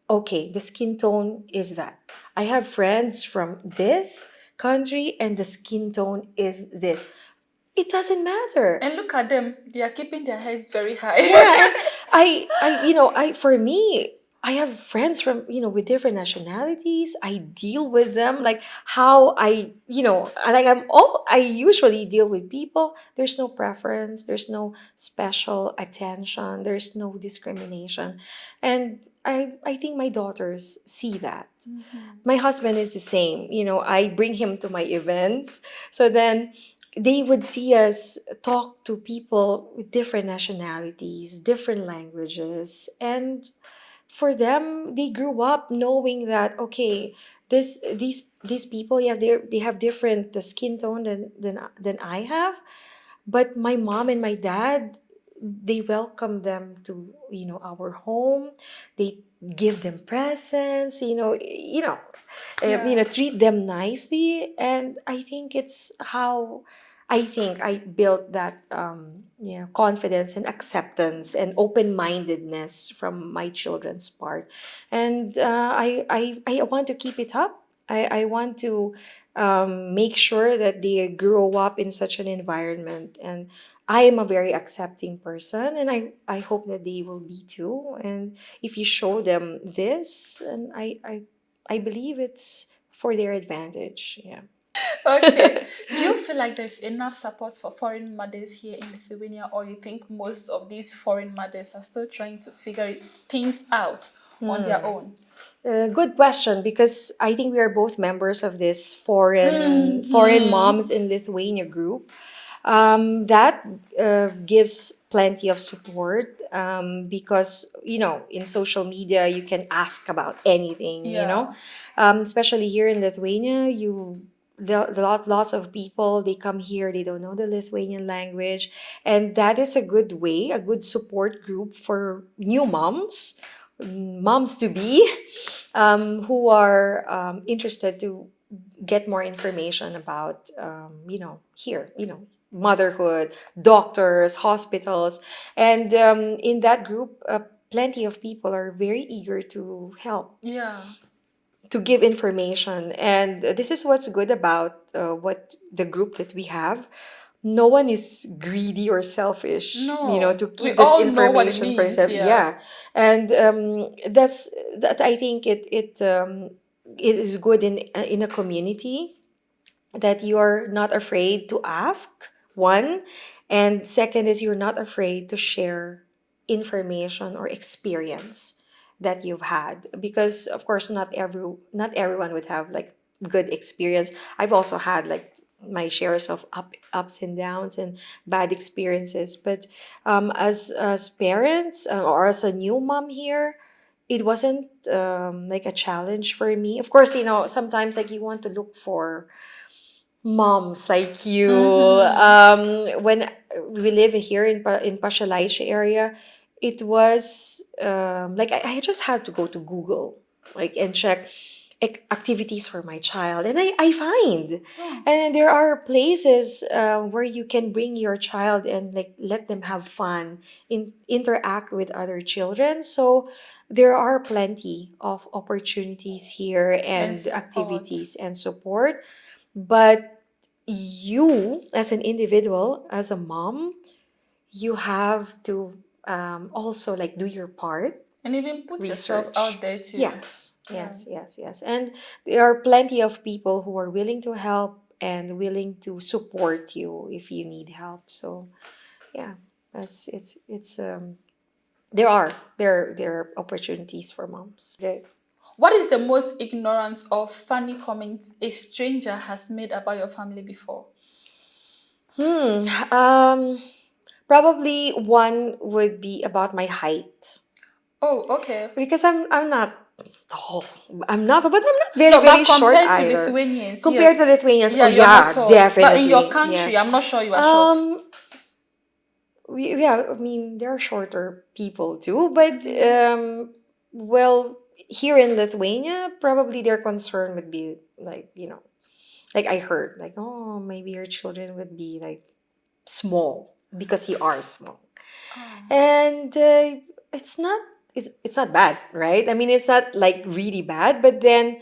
Okay, the skin tone is that. I have friends from this country and the skin tone is this. It doesn't matter. And look at them. They are keeping their heads very high. Yeah, and for me, I have friends from, with different nationalities. I deal with them like how I usually deal with people. There's no preference, there's no special attention, there's no discrimination. And I think my daughters see that. My husband is the same. I bring him to my events. So then they would see us talk to people with different nationalities, different languages. And for them, they grew up knowing that, okay, these people, yes, they have different skin tone than I have, but my mom and my dad, they welcome them to, our home. They give them presents, Yeah. treat them nicely. And I think it's how I think I built that confidence and acceptance and open-mindedness from my children's part. And I want to keep it up. I want to make sure that they grow up in such an environment. And I am a very accepting person, and I hope that they will be too. And if you show them this, and I believe it's for their advantage. Yeah. Okay. Do you feel like there's enough support for foreign mothers here in Lithuania, or you think most of these foreign mothers are still trying to figure things out on their own? Good question, because I think we are both members of this foreign moms in Lithuania group. That gives plenty of support, because in social media you can ask about anything. Yeah. Especially here in Lithuania, lots of people, they come here, they don't know the Lithuanian language, and that is a good way, a good support group for new moms to be, who are interested to get more information about, here, motherhood, doctors, hospitals. And in that group, plenty of people are very eager to help, Yeah. to give information. And this is what's good about what the group that we have. No one is greedy or selfish, No. to We keep this all know what it information for means. themselves. Yeah. Yeah, and that I think it is good in a community, that you're not afraid to ask, one, and second is you're not afraid to share information or experience that you've had, because of course not everyone would have like good experience. I've also had like my shares of ups and downs and bad experiences, but as parents, or as a new mom here, it wasn't like a challenge for me. Of course, sometimes like you want to look for moms like you. When we live here in Pashalaiche area, it was like I just had to go to Google, like, and check activities for my child, and I find, Oh, and there are places where you can bring your child and like let them have fun, interact with other children. So there are plenty of opportunities here and and support. activities and support. But you, as an individual, as a mom, you have to also like do your part, And even put yourself out research. there too. Yes, Yeah. yes, yes, yes. And there are plenty of people who are willing to help and willing to support you if you need help. So yeah, it's there are opportunities for moms. Okay. What is the most ignorant or funny comment a stranger has made about your family before? Hmm. Probably one would be about my height, Oh, okay. because I'm not tall. But I'm not very No, very but short compared to either. Lithuanians, Compared to yes. Lithuanians, oh Yeah, you're not yeah, tall. But in your definitely, country, yes. I'm not sure you are short. Um, yeah, I mean there are shorter people too, but well, here in Lithuania, probably their concern would be like, like I heard, like, oh, maybe your children would be like small because you are small. Oh, And it's not bad, right? I mean, it's not like really bad, but then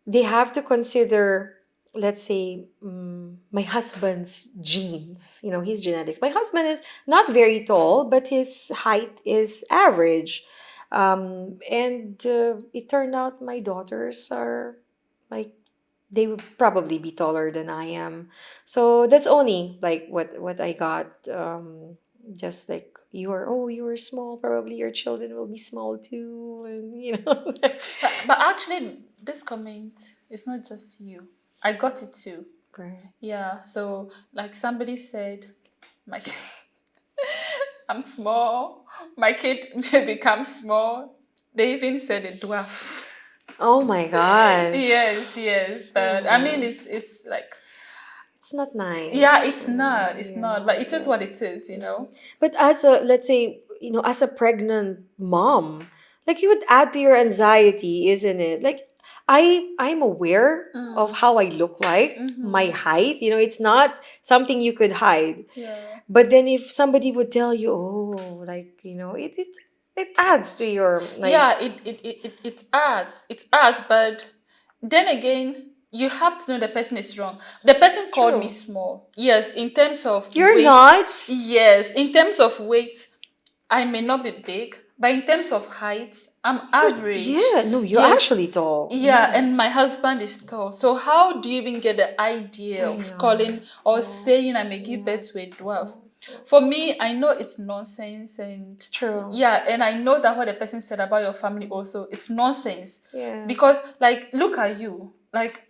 they have to consider, let's say, my husband's genes, his genetics. My husband is not very tall, but his height is average. And it turned out my daughters are like, they would probably be taller than I am. So that's only like what I got. Just like you are small, probably your children will be small too, and but actually, this comment is not just you. I got it too. Right. Yeah. So, like somebody said, my I'm small. My kid may become small. They even said a dwarf. Oh my gosh. Yes, yes. But I mean, it's like, It's not yeah, nice. it's not. It's not. But Yes, it is what it yes. is, you know. But as a, let's say, as a pregnant mom, like, you would add to your anxiety, isn't it? Like, I'm aware of how I look like, my height. It's not something you could hide. Yeah. But then if somebody would tell you, oh, like, it adds to your, like, Yeah, it adds. It adds, but then again, you have to know the person is wrong. The person called me true. small. Yes, in terms of You're weight. not. Yes, in terms of weight, I may not be big, but in terms of height, I'm average. Yeah, no, you're Yes. actually tall. Yeah, Yeah. and my husband is tall. So how do you even get the idea I of know. calling or saying I Yes. may give birth to a Yes. dwarf? Yes. Yes. For me, I know it's nonsense, and True. yeah, and I know that what the person said about your family also, it's nonsense. Yes. Because like look at you. Like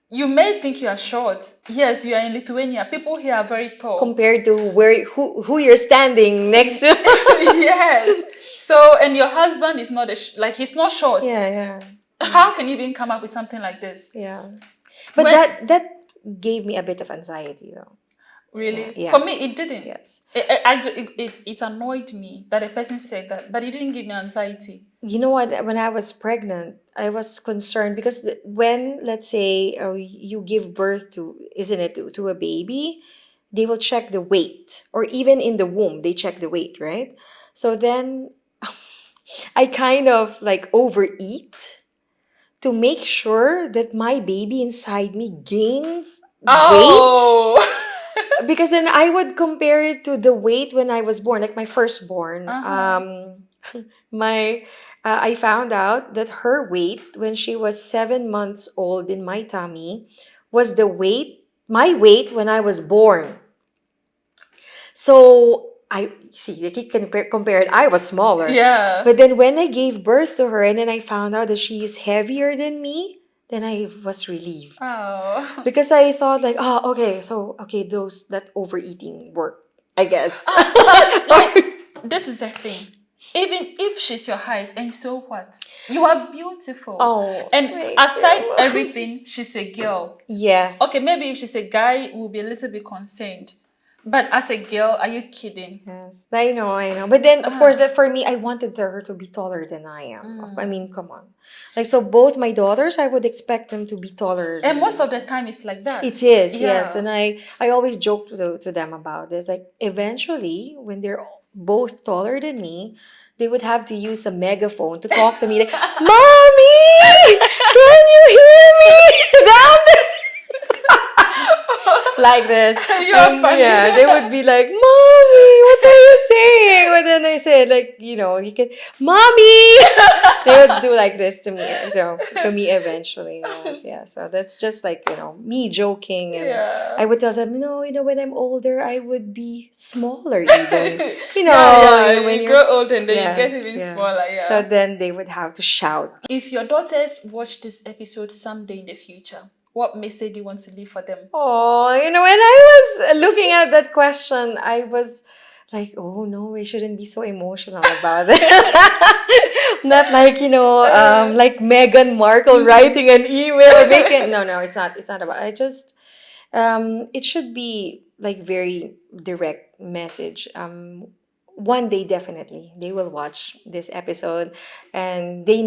you may think you are short. Yes, you are in Lithuania. People here are very tall. Compared to who you're standing next to. Yes. So and your husband is not like he's not short. Yeah, yeah. How can you even come up with something like this? Yeah. But When that gave me a bit of anxiety though. Yeah, really, for yeah. me, it didn't. Yes. It annoyed me that a person said that, but it didn't give me anxiety. You know what? When I was pregnant, I was concerned because when, let's say, you give birth to, isn't it, to a baby, they will check the weight, or even in the womb, they check the weight, right? So then I kind of like overeat to make sure that my baby inside me gains weight, Oh. because then I would compare it to the weight when I was born, like my firstborn. Uh-huh. My I found out that her weight when she was 7 months old in my tummy was my weight when I was born. So I see, like, you can compare it. I was smaller, Yeah. but then when I gave birth to her, and then I found out that she is heavier than me, then I was relieved Oh. because I thought, like, oh, okay, so okay, those that overeating work, I guess. But like this is the thing. Even if she's your height, and so what? You are beautiful. Oh, And thank aside you. everything, she's a girl. Okay, Yes. maybe if she's a guy, we'll be a little bit concerned. But as a girl, are you kidding? Yes, I know, I know. But then, of course, that for me, I wanted her to be taller than I am. I mean, come on. Like, so both my daughters, I would expect them to be taller And than most me. of the time, it's like that. It is, yes. Yeah. And I always joke to them about this. Like, eventually, when they're both taller than me, they would have to use a megaphone to talk to me, like, Mommy! Can you hear me? Down there? Like this. You're And funny. yeah, they would be like, Mommy, what are you saying? But then I said, like, you can, Mommy! They would do like this to me. So, to me eventually. Yes, yeah. So that's just like, me joking. And Yeah. I would tell them, no, when I'm older, I would be smaller even. Yeah, yeah. When You you're, grow old and then you get yes, even yeah. smaller, So yeah. then they would have to shout. If your daughters watch this episode someday in the future, what message do you want to leave for them? Oh, when I was looking at that question, I was like, oh no, we shouldn't be so emotional about it. Not like, like Meghan Markle writing an email. No, it's not. It's not about. It should be like very direct message. One day definitely they will watch this episode, and they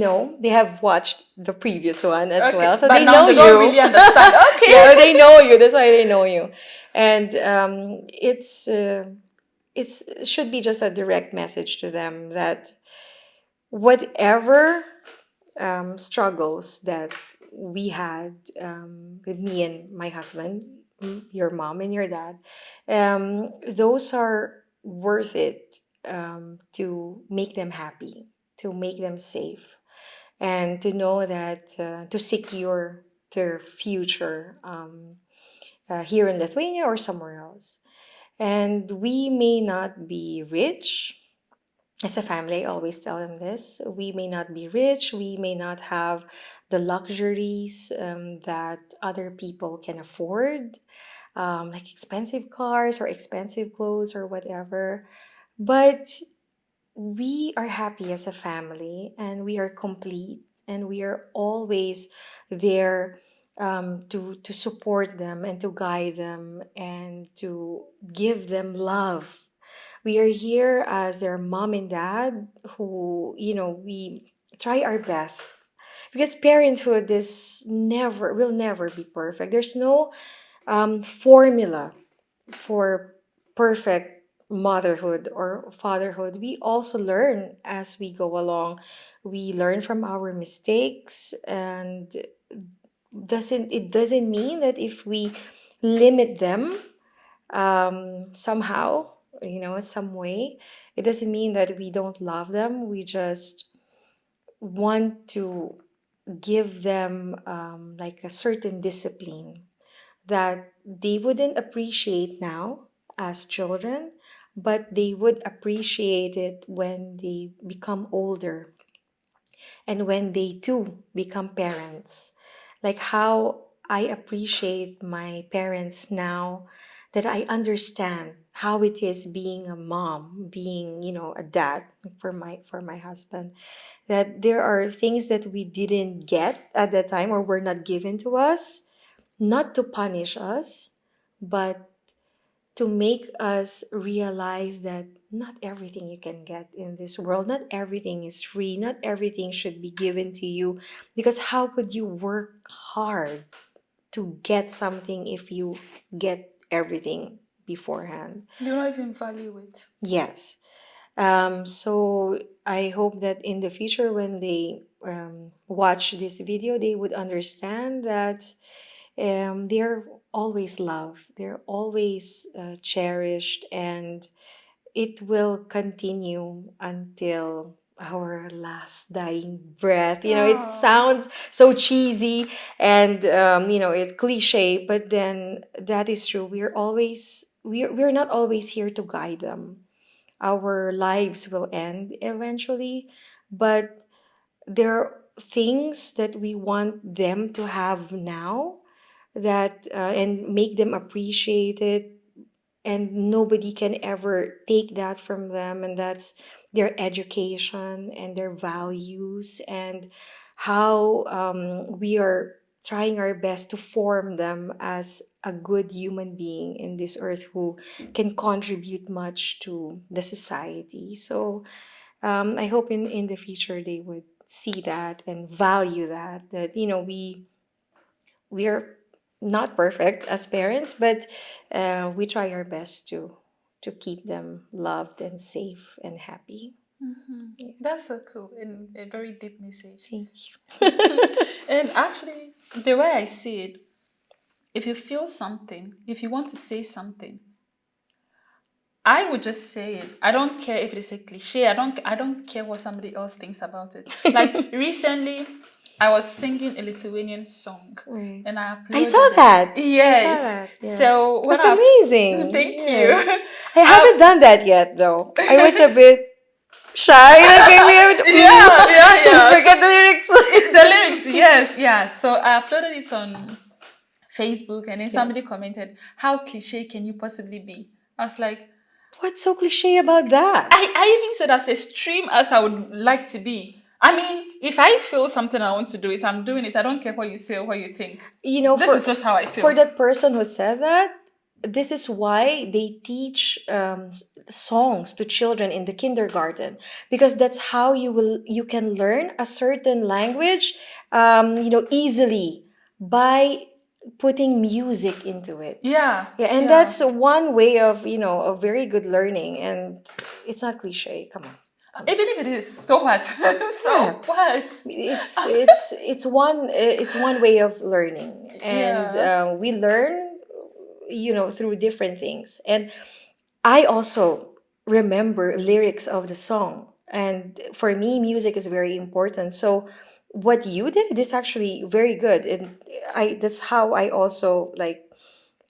have watched the previous one as Okay, well, so but they now know they don't you. really understand. Okay. Yeah, they know you. That's why they know you, and it should be just a direct message to them that whatever struggles that we had, with me and my husband, your mom and your dad, those are worth it, to make them happy, to make them safe, and to know that, to secure their future, here in Lithuania or somewhere else. And we may not be rich. As a family, I always tell them this. We may not be rich, we may not have the luxuries, that other people can afford, like expensive cars or expensive clothes or whatever. But we are happy as a family and we are complete and we are always there to support them and to guide them and to give them love. We are here as their mom and dad who, we try our best because parenthood will never be perfect. There's no formula for perfect motherhood or fatherhood. We also learn as we go along. We learn from our mistakes, and doesn't mean that if we limit them somehow, in some way, it doesn't mean that we don't love them. We just want to give them like a certain discipline that they wouldn't appreciate now as children, but they would appreciate it when they become older and when they too become parents. Like how I appreciate my parents now that I understand how it is being a mom, being, a dad for my husband. That there are things that we didn't get at that time or were not given to us, not to punish us, but to make us realize that not everything you can get in this world, not everything is free, not everything should be given to you. Because how would you work hard to get something if you get everything beforehand? You don't even value it. Yes. So I hope that in the future, when they watch this video, they would understand that they're always loved, they're always cherished, and it will continue until our last dying breath. It sounds so cheesy and it's cliche, but then that is true. We're not always here to guide them. Our lives will end eventually, but there are things that we want them to have now, that and make them appreciate it, and nobody can ever take that from them, and that's their education and their values, and how we are trying our best to form them as a good human being in this earth who can contribute much to the society. So I hope in the future they would see that and value that we are not perfect as parents, but we try our best to keep them loved and safe and happy. That's so cool and a very deep message. Thank you. And actually, the way I see it, if you feel something, if you want to say something, I would just say it. I don't care if it is a cliche. I don't care what somebody else thinks about it. Like recently, I was singing a Lithuanian song Right. and I I uploaded saw it. that. Yes. I saw that. Yes. So when That's I amazing. thank Yes. you. I haven't done that yet, though. I was a bit shy. Okay, we have Yeah. forget the lyrics. The lyrics, yes, yeah. So I uploaded it on Facebook and then somebody commented, "How cliche can you possibly be?" I was like, What's so cliche about that? I even said as extreme as I would like to be. I mean, if I feel something I want to do it, I'm doing it. I don't care what you say or what you think. This is just how I feel. For that person who said that, this is why they teach songs to children in the kindergarten, because that's how you can learn a certain language easily, by putting music into it. Yeah. And that's one way of of very good learning, and it's not cliche. Come on. Even if it is, so what? Yeah. What? It's one way of learning, and Yeah. we learn through different things. And I also remember lyrics of the song, and for me music is very important. So what you did is actually very good, and I that's how I also like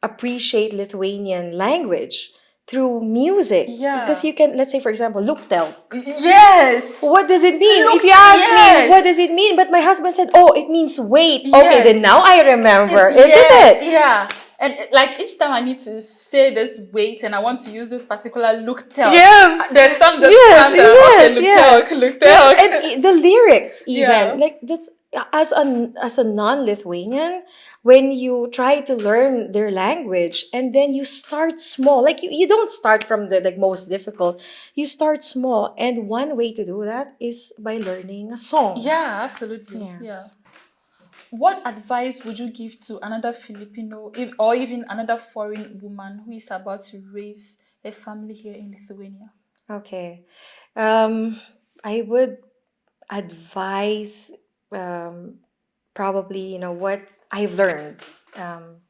appreciate Lithuanian language, through music. Yeah. Because you can, let's say for example, luktel. Yes. What does it mean? Look, If you ask yes. me, what does it mean? But my husband said, oh, it means wait. Okay, Yes. then now I remember, isn't Yes, it? yeah. And like each time I need to say this wait and I want to use this particular look talk, Yes. the song just Yes, comes and okay, yes, look yes. talk, look Yes, talk. and the lyrics even Yeah. like that's as a non-Lithuanian, when you try to learn their language and then you start small, like you don't start from the like most difficult. You start small, and one way to do that is by learning a song. Yeah, absolutely. Yeah. Yes. What advice would you give to another Filipino or even another foreign woman who is about to raise a family here in Lithuania? Okay. I would advise probably what I've learned um,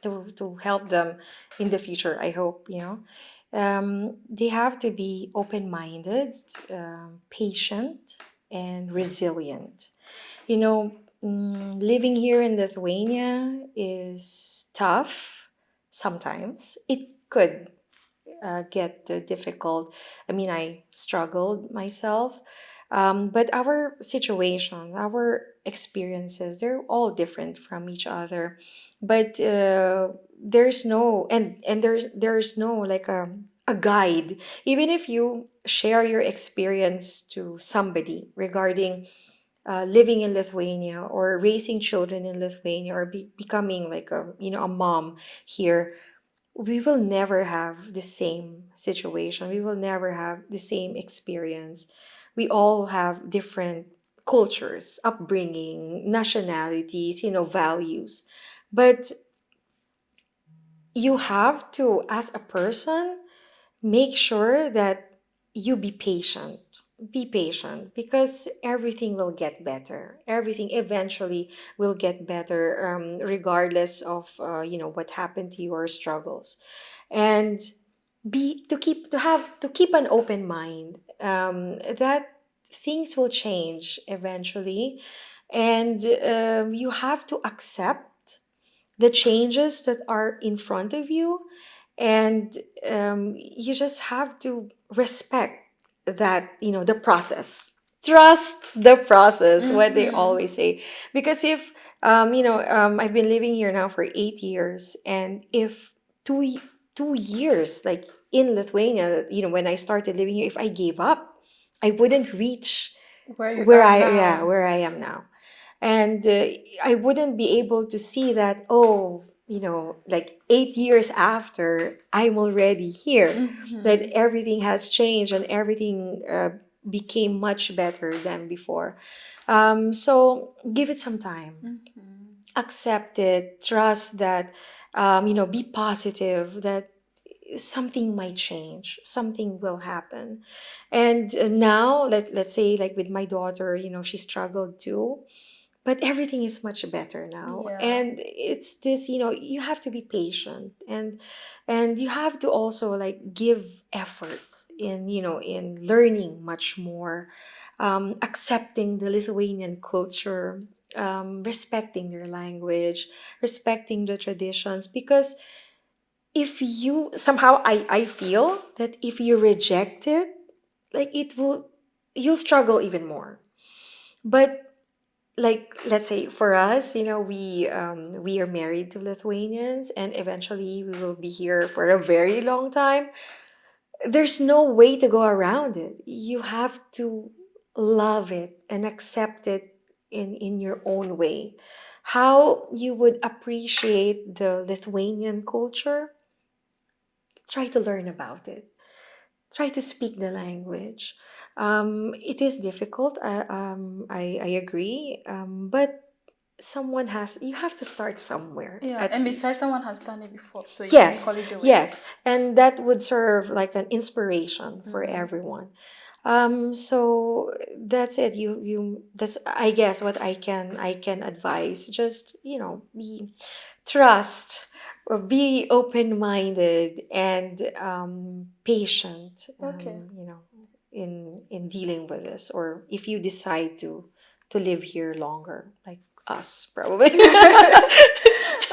to help them in the future. I hope they have to be open-minded, patient, and resilient. Living here in Lithuania is tough. Sometimes it could get difficult. I mean, I struggled myself. But our situation, our experiences, they're all different from each other. But there's no, and there's no like a guide. Even if you share your experience to somebody regarding living in Lithuania or raising children in Lithuania or becoming like a mom here, we will never have the same situation. We will never have the same experience. We all have different cultures, upbringing, nationalities, values. But you have to, as a person, make sure that you be patient. Be patient because everything will get better. Everything eventually will get better, regardless of what happened to your struggles, and be to keep an open mind, that things will change eventually, and you have to accept the changes that are in front of you, and you just have to respect that, the process. Trust the process, what they always say. Because if I've been living here now for 8 years, and if 2 years like in Lithuania, when I started living here, if I gave up, I wouldn't reach Where you are now. where I am now. And I wouldn't be able to see that, oh, like 8 years after, I'm already here, that everything has changed and everything became much better than before. So give it some time, accept it, trust that, be positive that something might change, something will happen. And now, let's say, like with my daughter, she struggled too, but everything is much better now. Yeah. And it's this, you have to be patient, and you have to also like give effort in learning much more, accepting the Lithuanian culture, respecting their language, respecting the traditions. Because if you somehow, I feel that if you reject it, like you'll struggle even more. But like, let's say for us, we are married to Lithuanians, and eventually we will be here for a very long time. There's no way to go around it. You have to love it and accept it in your own way. How you would appreciate the Lithuanian culture, try to learn about it. Try to speak the language. It is difficult. I agree. But you have to start somewhere Yeah. at And besides, least. someone has done it before, so you can Yes, equally do it. yes, and that would serve like an inspiration for Mm-hmm. everyone. So that's it. That's, I guess, what I can advise. Just be trust, or be open-minded, and patient. Okay. In dealing with this, or if you decide to live here longer, like us, probably.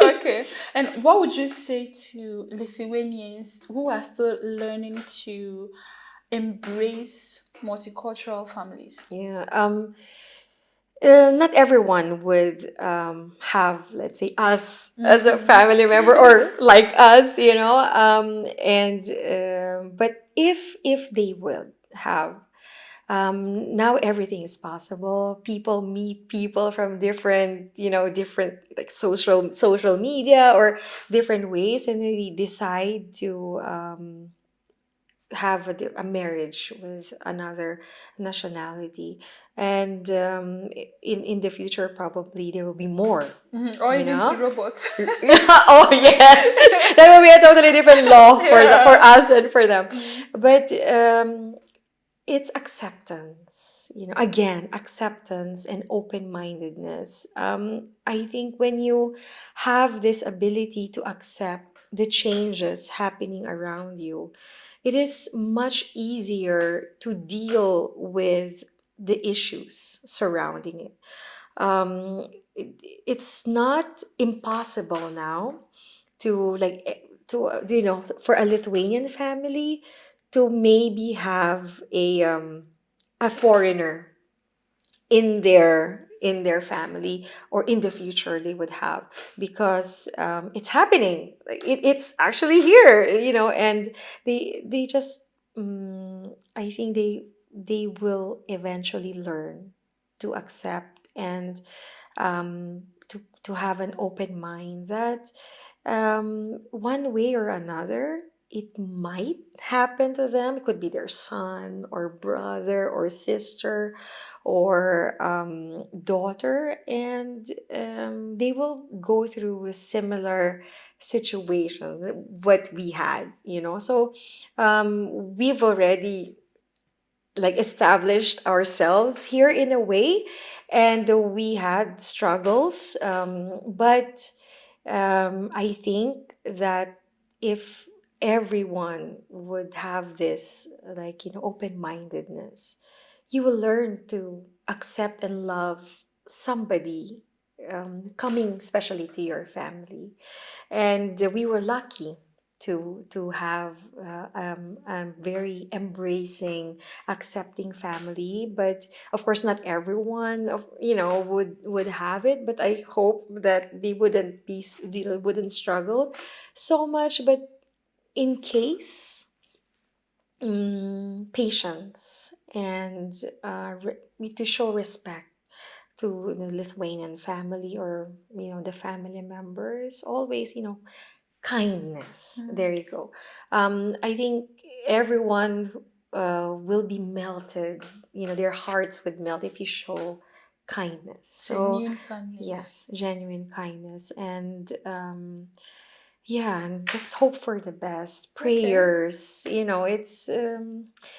Okay. And what would you say to Lithuanians who are still learning to embrace multicultural families? Yeah. Not everyone would have, let's say, us as a family member or like us, and but if they would have, now everything is possible. People meet people from different, different like social media or different ways, and they decide to have a marriage with another nationality, and in the future probably there will be more. Or You even to know. robots. Oh yes, that will be a totally different law for Yeah. us and for them, but it's acceptance, again, acceptance and open-mindedness. I think when you have this ability to accept the changes happening around you, it is much easier to deal with the issues surrounding it. It's not impossible now to for a Lithuanian family to maybe have a foreigner in their family, or in the future they would have, because it's happening. Like, it's actually here, and they just I think they will eventually learn to accept, and to have an open mind that one way or another it might happen to them. It could be their son or brother or sister or daughter, and they will go through a similar situation what we had, so we've already like established ourselves here in a way, and we had struggles, but I think that if everyone would have this, like, open-mindedness, you will learn to accept and love somebody coming especially to your family. And we were lucky to have a very embracing, accepting family. But of course, not everyone would have it. But I hope that they wouldn't struggle so much. But in case, patience and to show respect to the Lithuanian family, or the family members, always, kindness. There you go. I think everyone will be melted. Their hearts would melt if you show kindness. So Genuine kindness. yes, genuine kindness, and yeah, and just hope for the best. Okay. Prayers. It's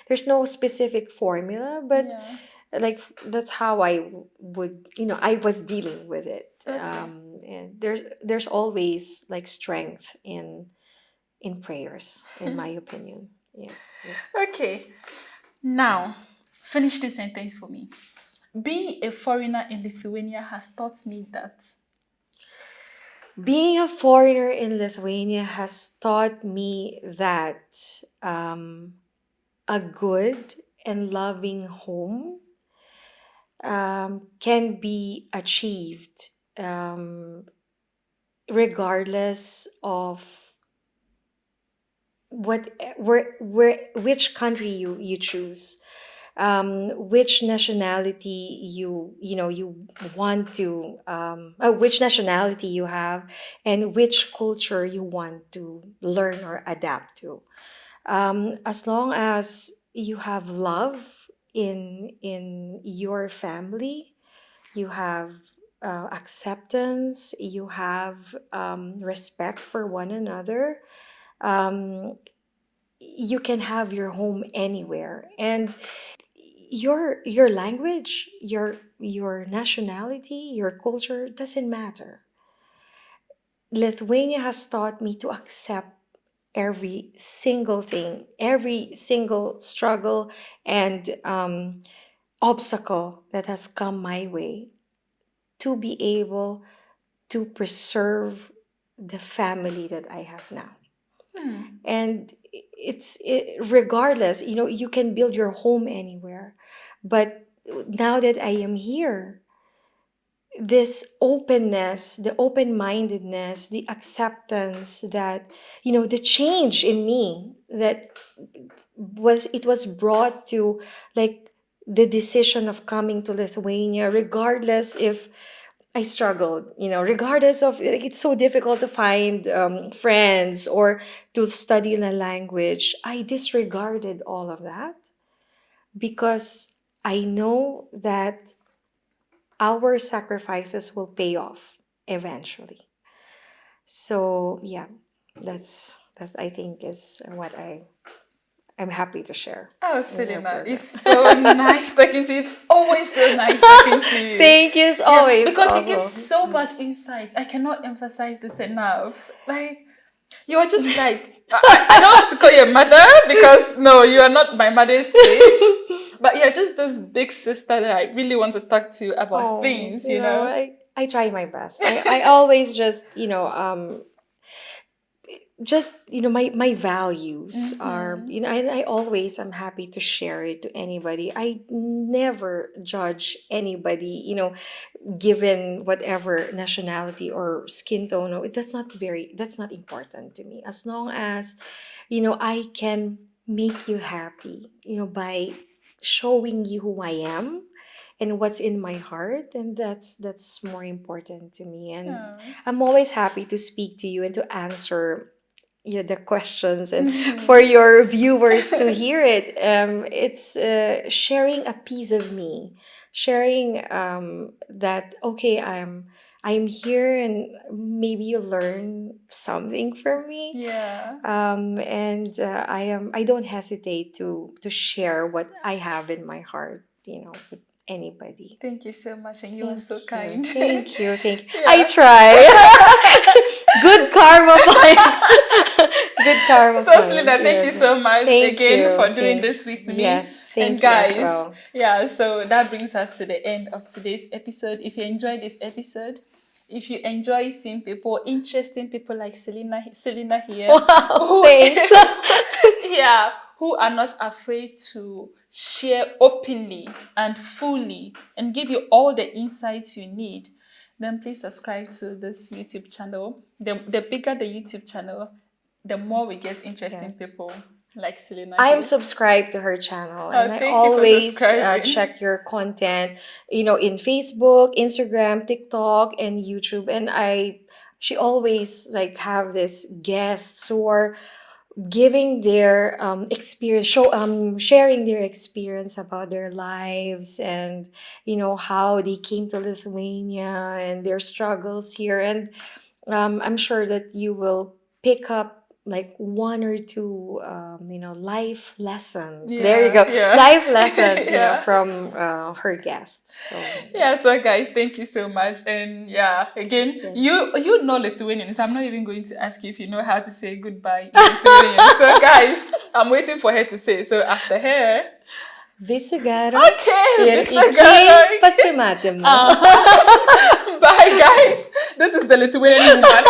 there's no specific formula, but Yeah. like that's how I would, I was dealing with it. Okay. And there's always like strength in prayers, in my opinion. Yeah. Okay. Now, finish this sentence for me. Being a foreigner in Lithuania has taught me that. Being a foreigner in Lithuania has taught me that a good and loving home can be achieved regardless of which country you choose, which nationality you want to, which nationality you have, and which culture you want to learn or adapt to. As long as you have love in your family, you have acceptance, you have respect for one another, you can have your home anywhere. And your language, your nationality, your culture doesn't matter. Lithuania has taught me to accept every single thing, every single struggle and obstacle that has come my way, to be able to preserve the family that I have now. And regardless, you can build your home anywhere, but now that I am here, this openness, the open-mindedness, the acceptance that, the change in me that was brought to, like, the decision of coming to Lithuania, regardless if I struggled, regardless of, like, it's so difficult to find friends or to study the language. I disregarded all of that because I know that our sacrifices will pay off eventually. So yeah, that's I think is what I'm happy to share Oh, in our Celina, it's program. so nice talking to you. It's always so nice talking to you. Thank you. It's Yeah, always because you give also. so much insight. I cannot emphasize this enough. Like, you are just like, I don't want to call you a mother because no, you are not my mother's age. But you're just this big sister that I really want to talk to about Oh, things, you know? I try my best. I always just, my values are, and I always am happy to share it to anybody. I never judge anybody, given whatever nationality or skin tone. No, that's not important to me, as long as, I can make you happy, by showing you who I am and what's in my heart, and that's more important to me. And Oh. I'm always happy to speak to you and to answer, the questions, and for your viewers to hear it. It's sharing a piece of me, sharing that, okay, I'm here, and maybe you learn something from me. Yeah. And I don't hesitate to share what I have in my heart, with anybody. Thank you so much, and you are Thank so you. kind. Thank you. Thank you. I Yeah. try. Good karma points. Good karma So, points. Selena, thank you Yes. so much Thank again you. for doing this with me. Yes. And Thank you as guys, well. yeah, so that brings us to the end of today's episode. If you enjoyed this episode, if you enjoy seeing people, interesting people like Selena here, Wow. who, Thanks. yeah, who are not afraid to share openly and fully and give you all the insights you need, then please subscribe to this YouTube channel. The bigger the YouTube channel, the more we get interesting Yes. people like Selena I'm here. subscribed to her channel, Oh, and I thank you for always subscribing. check your content, in Facebook, Instagram, TikTok, and YouTube. And she always, like, have this guests who are giving their experience, sharing their experience about their lives, and how they came to Lithuania and their struggles here. And I'm sure that you will pick up, like, one or two life lessons. There you Yeah, go. yeah. Life lessons, Yeah. from her guests. So Yeah, so guys, thank you so much. And yeah, again, yes. you know Lithuanian, so I'm not even going to ask you if you know how to say goodbye in Lithuanian. So guys, I'm waiting for her to say. So after her, Visu gero okay, ir this iki again. pasimatymo. Bye guys. This is the Lithuanian woman.